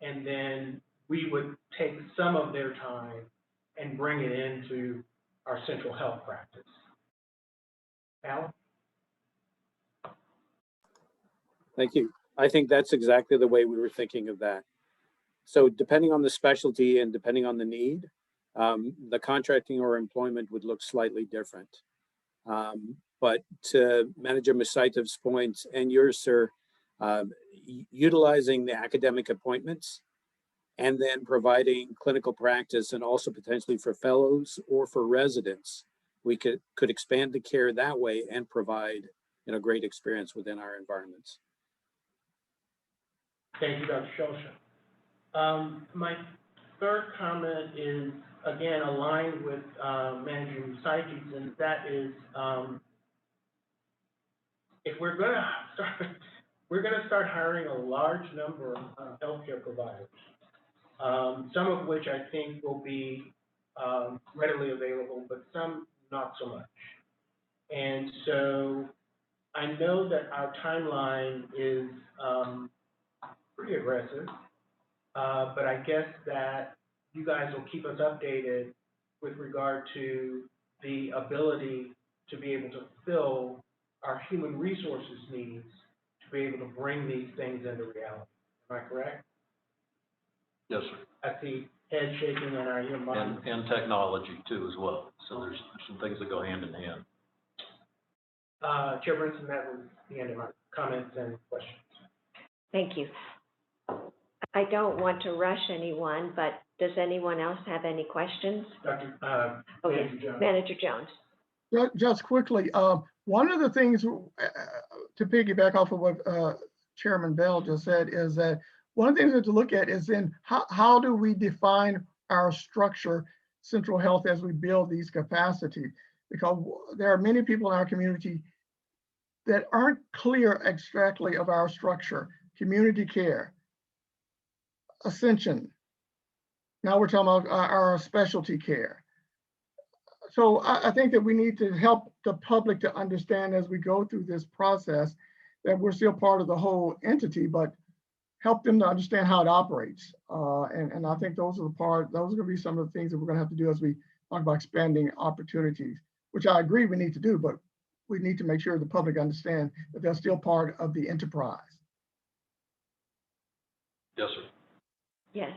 Speaker 3: and then we would take some of their time and bring it into our central health practice. Al?
Speaker 8: Thank you. I think that's exactly the way we were thinking of that. So depending on the specialty and depending on the need, the contracting or employment would look slightly different. But to Manager Musaitis' points and yours, sir, utilizing the academic appointments and then providing clinical practice and also potentially for fellows or for residents, we could expand the care that way and provide great experience within our environments.
Speaker 3: Thank you, Dr. Shulsha. My third comment is, again, aligned with Manager Musaitis, and that is, if we're going to start hiring a large number of healthcare providers, some of which I think will be readily available, but some not so much. And so I know that our timeline is pretty aggressive, but I guess that you guys will keep us updated with regard to the ability to be able to fill our human resources needs to be able to bring these things into reality. Am I correct?
Speaker 5: Yes, sir.
Speaker 3: I see head shaking and I hear mom.
Speaker 5: And technology too as well. So there's some things that go hand in hand.
Speaker 3: Chair Brinson, that was the end of my comments and questions.
Speaker 1: Thank you. I don't want to rush anyone, but does anyone else have any questions?
Speaker 3: Dr.
Speaker 1: Yes,
Speaker 3: Jones.
Speaker 1: Manager Jones.
Speaker 10: Just quickly, one of the things to piggyback off of what Chairman Bell just said is that one of the things we have to look at is then how do we define our structure, central health, as we build these capacities? Because there are many people in our community that aren't clear exactly of our structure. Community care, Ascension. Now we're talking about our specialty care. So I think that we need to help the public to understand as we go through this process that we're still part of the whole entity, but help them to understand how it operates. And I think those are going to be some of the things that we're going to have to do as we talk about expanding opportunities, which I agree we need to do, but we need to make sure the public understand that they're still part of the enterprise.
Speaker 5: Yes, sir.
Speaker 1: Yes.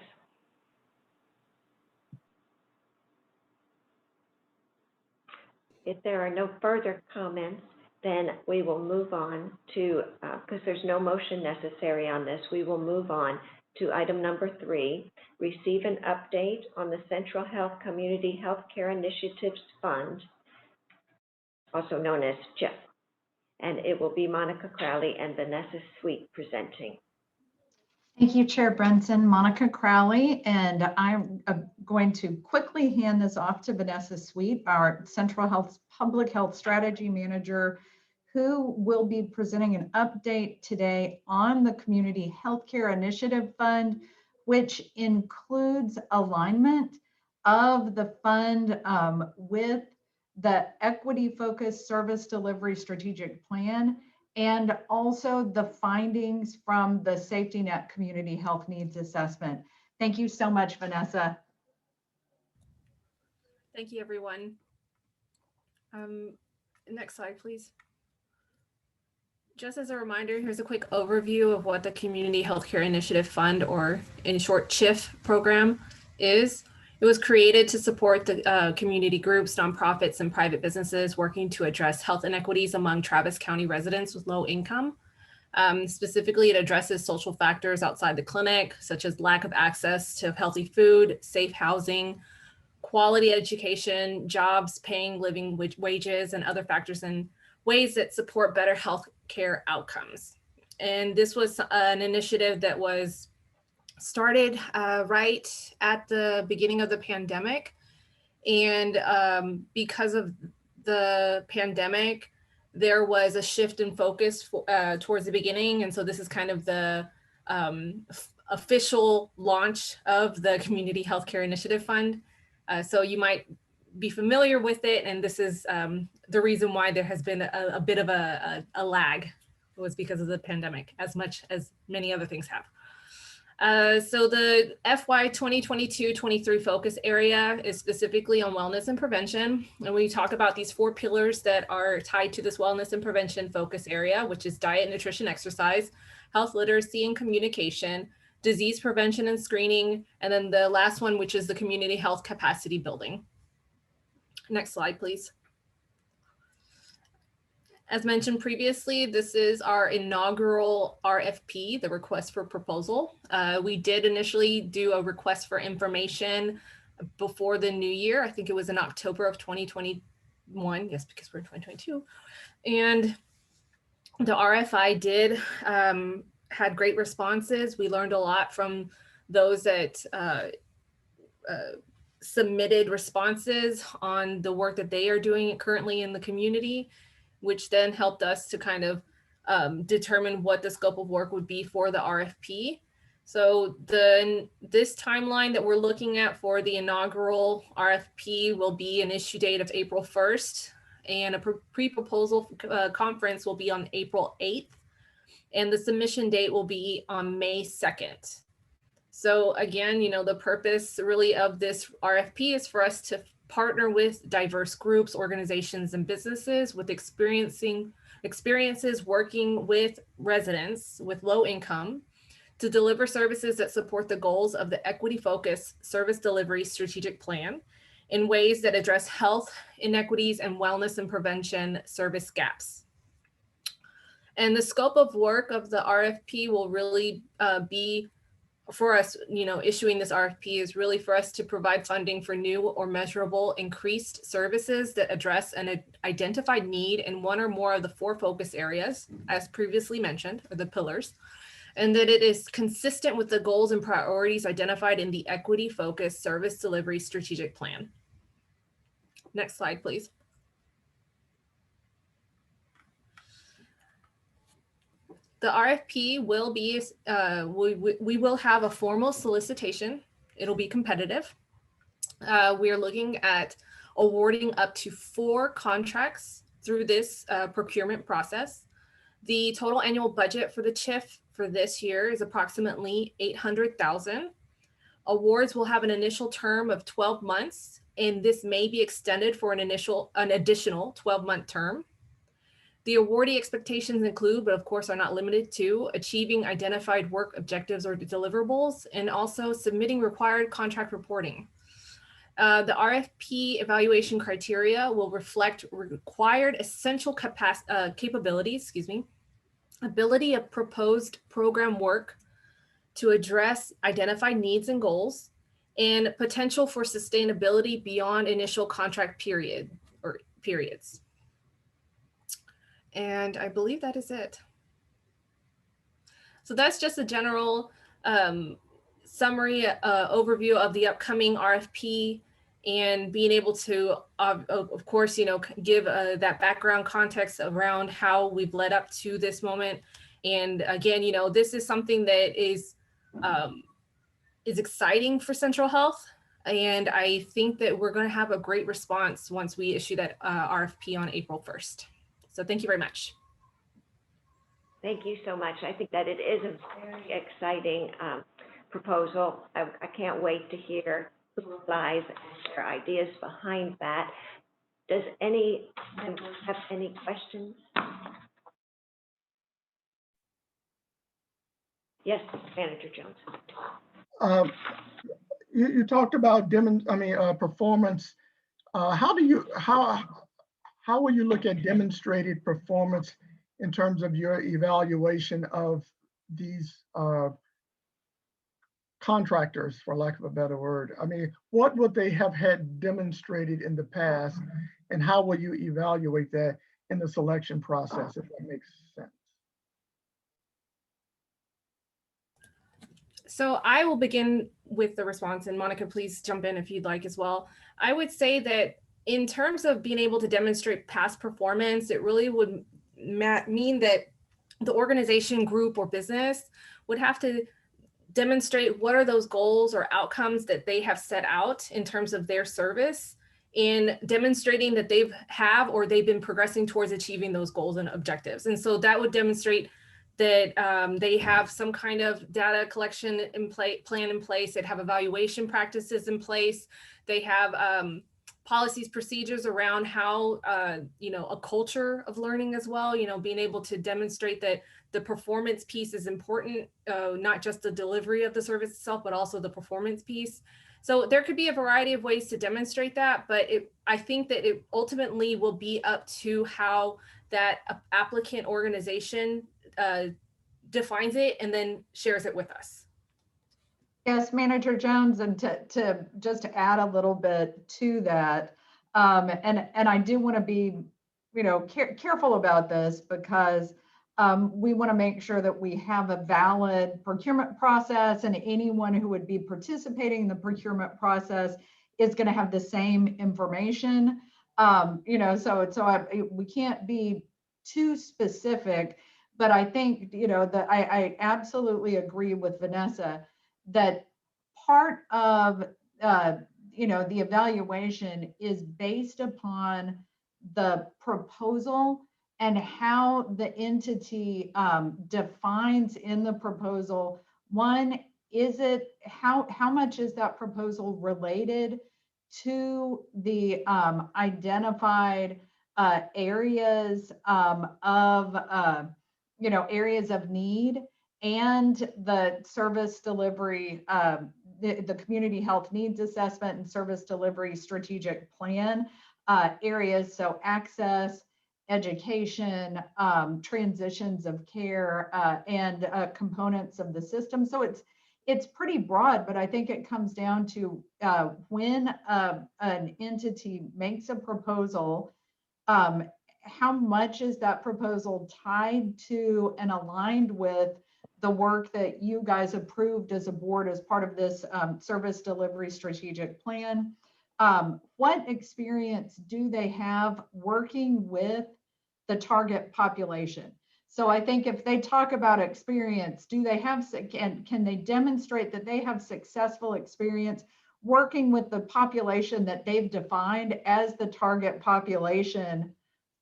Speaker 1: If there are no further comments, then we will move on to, because there's no motion necessary on this, we will move on to item number 3, receive an update on the Central Health Community Healthcare Initiatives Fund, also known as CHIP. And it will be Monica Crowley and Vanessa Sweet presenting.
Speaker 6: Thank you, Chair Brenton. Monica Crowley, and I'm going to quickly hand this off to Vanessa Sweet, our Central Health Public Health Strategy Manager, who will be presenting an update today on the Community Healthcare Initiative Fund, which includes alignment of the fund with the equity-focused service delivery strategic plan, and also the findings from the safety net community health needs assessment. Thank you so much, Vanessa.
Speaker 11: Thank you, everyone. Next slide, please. Just as a reminder, here's a quick overview of what the Community Healthcare Initiative Fund, or in short, CHIF program is. It was created to support the community groups, nonprofits, and private businesses working to address health inequities among Travis County residents with low income. Specifically, it addresses social factors outside the clinic, such as lack of access to healthy food, safe housing, quality education, jobs, paying living wages, and other factors in ways that support better health care outcomes. And this was an initiative that was started right at the beginning of the pandemic. And because of the pandemic, there was a shift in focus towards the beginning. And so this is kind of the official launch of the Community Healthcare Initiative Fund. So you might be familiar with it. And this is the reason why there has been a bit of a lag. It was because of the pandemic, as much as many other things have. So the FY 2022-23 focus area is specifically on wellness and prevention. And we talk about these 4 pillars that are tied to this wellness and prevention focus area, which is diet, nutrition, exercise, health literacy and communication, disease prevention and screening, and then the last one, which is the community health capacity building. Next slide, please. As mentioned previously, this is our inaugural RFP, the request for proposal. We did initially do a request for information before the new year. I think it was in October of 2021. Yes, because we're in 2022. And the RFI did had great responses. We learned a lot from those that submitted responses on the work that they are doing currently in the community, which then helped us to kind of determine what the scope of work would be for the RFP. So this timeline that we're looking at for the inaugural RFP will be an issue date of April 1st, and a pre-proposal conference will be on April 8th, and the submission date will be on May 2nd. So again, you know, the purpose really of this RFP is for us to partner with diverse groups, organizations, and businesses with experiences working with residents with low income to deliver services that support the goals of the equity-focused service delivery strategic plan in ways that address health inequities and wellness and prevention service gaps. And the scope of work of the RFP will really be for us, you know, issuing this RFP is really for us to provide funding for new or measurable increased services that address an identified need in one or more of the 4 focus areas, as previously mentioned, or the pillars, and that it is consistent with the goals and priorities identified in the equity-focused service delivery strategic plan. Next slide, please. The RFP will be, we will have a formal solicitation. It'll be competitive. We are looking at awarding up to 4 contracts through this procurement process. The total annual budget for the CHIF for this year is approximately $800,000. Awards will have an initial term of 12 months, and this may be extended for an additional 12-month term. The awardee expectations include, but of course are not limited to, achieving identified work objectives or deliverables, and also submitting required contract reporting. The RFP evaluation criteria will reflect required essential capabilities, ability of proposed program work to address identified needs and goals, and potential for sustainability beyond initial contract period or periods. And I believe that is it. So that's just a general summary overview of the upcoming RFP, and being able to, of course, you know, give that background context around how we've led up to this moment. And again, you know, this is something that is exciting for Central Health. And I think that we're going to have a great response once we issue that RFP on April 1st. So thank you very much.
Speaker 1: Thank you so much. I think that it is a very exciting proposal. I can't wait to hear who applies and their ideas behind that. Does any member have any questions? Yes, Manager Jones.
Speaker 10: You talked about performance. How will you look at demonstrated performance in terms of your evaluation of these contractors, for lack of a better word? I mean, what would they have had demonstrated in the past, and how will you evaluate that in the selection process, if that makes sense?
Speaker 11: So I will begin with the response, and Monica, please jump in if you'd like as well. I would say that in terms of being able to demonstrate past performance, it really would mean that the organization, group, or business would have to demonstrate what are those goals or outcomes that they have set out in terms of their service, in demonstrating that they've been progressing towards achieving those goals and objectives. And so that would demonstrate that they have some kind of data collection plan in place, that have evaluation practices in place, they have policies, procedures around how, a culture of learning as well, being able to demonstrate that the performance piece is important, not just the delivery of the service itself, but also the performance piece. So there could be a variety of ways to demonstrate that, but I think that it ultimately will be up to how that applicant organization defines it and then shares it with us.
Speaker 6: Yes, Manager Jones, and to just add a little bit to that, and I do want to be, careful about this, because we want to make sure that we have a valid procurement process, and anyone who would be participating in the procurement process is going to have the same information. We can't be too specific, but I think, that I absolutely agree with Vanessa that part of the evaluation is based upon the proposal and how the entity defines in the proposal. One, how much is that proposal related to the identified areas areas of need, and the service delivery, the community health needs assessment and service delivery strategic plan areas. So access, education, transitions of care, and components of the system. So it's pretty broad, but I think it comes down to when an entity makes a proposal, how much is that proposal tied to and aligned with the work that you guys approved as a board as part of this service delivery strategic plan? What experience do they have working with the target population? So I think if they talk about experience, do they have, can they demonstrate that they have successful experience working with the population that they've defined as the target population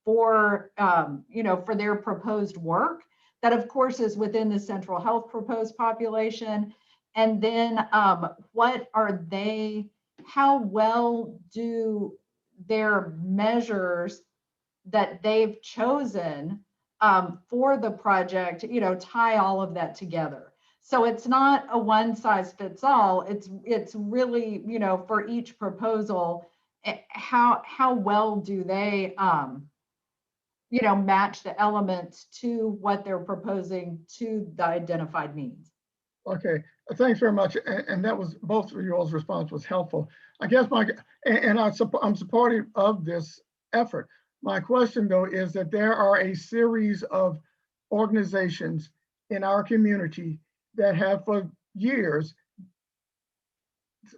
Speaker 6: for, for their proposed work? That of course is within the central health proposed population. And then what are they, how well do their measures that they've chosen for the project, tie all of that together? So it's not a one size fits all. It's really, for each proposal, how well do they, match the elements to what they're proposing to the identified needs.
Speaker 10: Okay, thanks very much. And that was, both of y'all's response was helpful. I guess I'm supportive of this effort. My question though is that there are a series of organizations in our community that have for years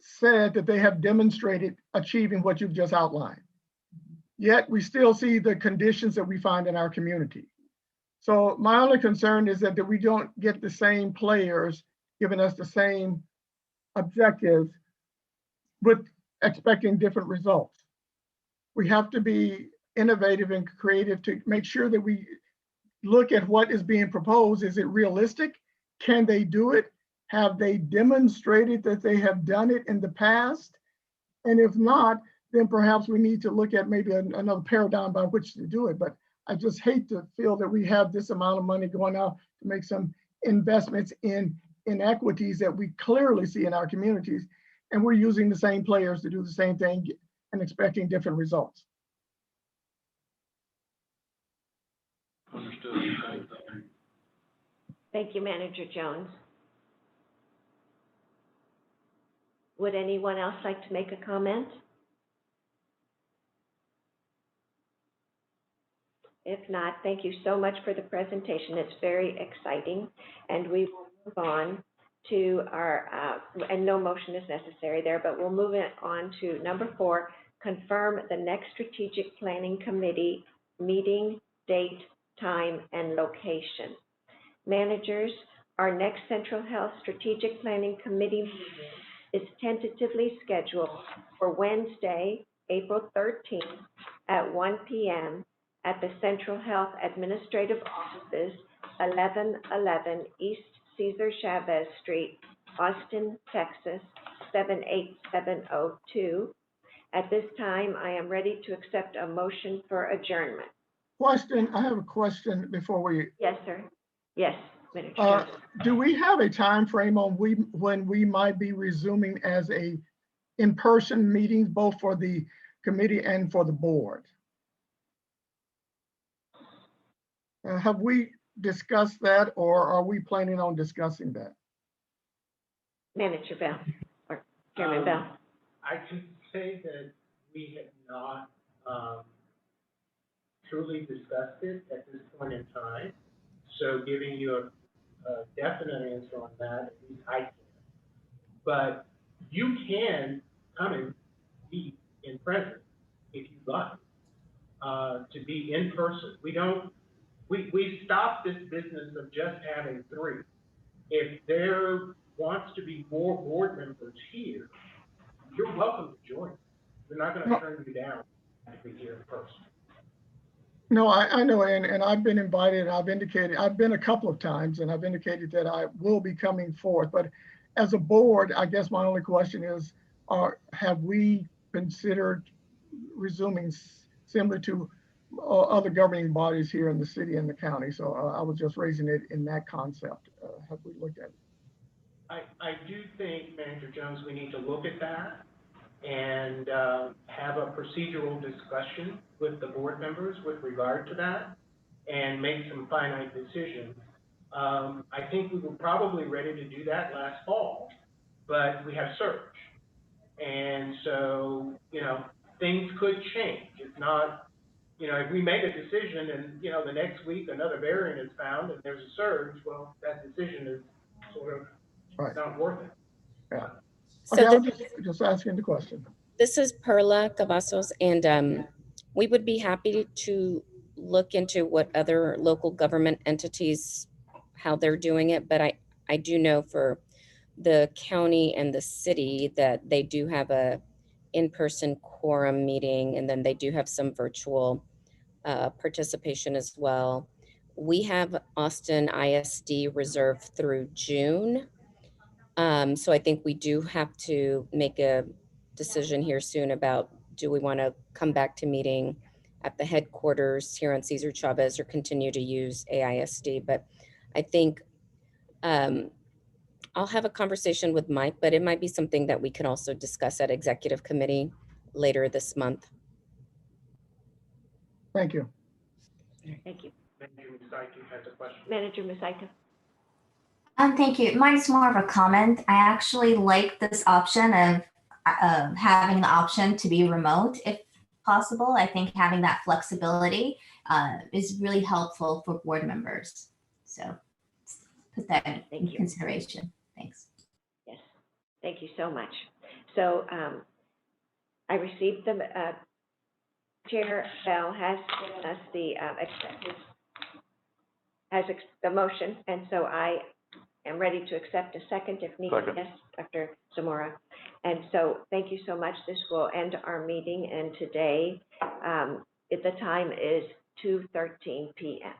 Speaker 10: said that they have demonstrated achieving what you've just outlined. Yet we still see the conditions that we find in our community. So my only concern is that we don't get the same players giving us the same objectives with expecting different results. We have to be innovative and creative to make sure that we look at what is being proposed. Is it realistic? Can they do it? Have they demonstrated that they have done it in the past? And if not, then perhaps we need to look at maybe another paradigm by which to do it. But I just hate to feel that we have this amount of money going out to make some investments in inequities that we clearly see in our communities. And we're using the same players to do the same thing and expecting different results.
Speaker 5: Understood.
Speaker 1: Thank you, Manager Jones. Would anyone else like to make a comment? If not, thank you so much for the presentation. It's very exciting. And we will move on to our, and no motion is necessary there, but we'll move it on to number 4, confirm the next strategic planning committee meeting date, time, and location. Managers, our next Central Health Strategic Planning Committee meeting is tentatively scheduled for Wednesday, April 13th at 1 p.m. at the Central Health Administrative Offices, 1111 East Cesar Chavez Street, Austin, Texas, 78702. At this time, I am ready to accept a motion for adjournment.
Speaker 10: Question, I have a question before we,
Speaker 1: Yes, sir. Yes, Manager Jones.
Speaker 10: do we have a time frame on when we might be resuming as a in-person meetings, both for the committee and for the board? Have we discussed that, or are we planning on discussing that?
Speaker 1: Manager Bell, or Chairman Bell.
Speaker 3: I can say that we have not truly discussed it at this point in time. So giving you a definite answer on that, at least I can. But you can come and meet in person if you'd like, to be in person. We stopped this business of just having 3. If there wants to be more board members here, you're welcome to join. We're not going to turn you down to be here in person.
Speaker 10: No, I know, and I've been invited, I've been a couple of times, and I've indicated that I will be coming forth. But as a board, I guess my only question is, have we considered resuming similar to other governing bodies here in the city and the county? So I was just raising it in that concept. Have we looked at it?
Speaker 3: I do think, Manager Jones, we need to look at that and have a procedural discussion with the board members with regard to that and make some finite decisions. I think we were probably ready to do that last fall, but we have surge. And so, things could change. It's not, if we make a decision and, the next week another variant is found and there's a surge, well, that decision is sort of not worth it.
Speaker 10: Yeah.
Speaker 2: So
Speaker 10: Okay, I'm just asking the question.
Speaker 2: this is Perla Cavazos, and we would be happy to look into what other local government entities, how they're doing it. But I do know for the county and the city that they do have a in-person quorum meeting, and then they do have some virtual participation as well. We have Austin ISD reserved through June. So I think we do have to make a decision here soon about, do we want to come back to meeting at the headquarters here on Cesar Chavez or continue to use AISD? But I think I'll have a conversation with Mike, but it might be something that we can also discuss at executive committee later this month.
Speaker 10: Thank you.
Speaker 1: Thank you.
Speaker 3: Manager Misaki has a question.
Speaker 1: Manager Misaika.
Speaker 9: Thank you. Mine's more of a comment. I actually like this option of having the option to be remote if possible. I think having that flexibility is really helpful for board members. So put that in consideration. Thanks.
Speaker 1: Yes, thank you so much. So I received the, Chair Bell has given us the the motion, and so I am I'm ready to accept a second if needed.
Speaker 4: Second.
Speaker 1: Yes, Dr. Zamora. And so, thank you so much. This will end our meeting, and today, the time is 2:13 p.m.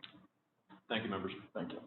Speaker 5: Thank you, members.
Speaker 4: Thank you.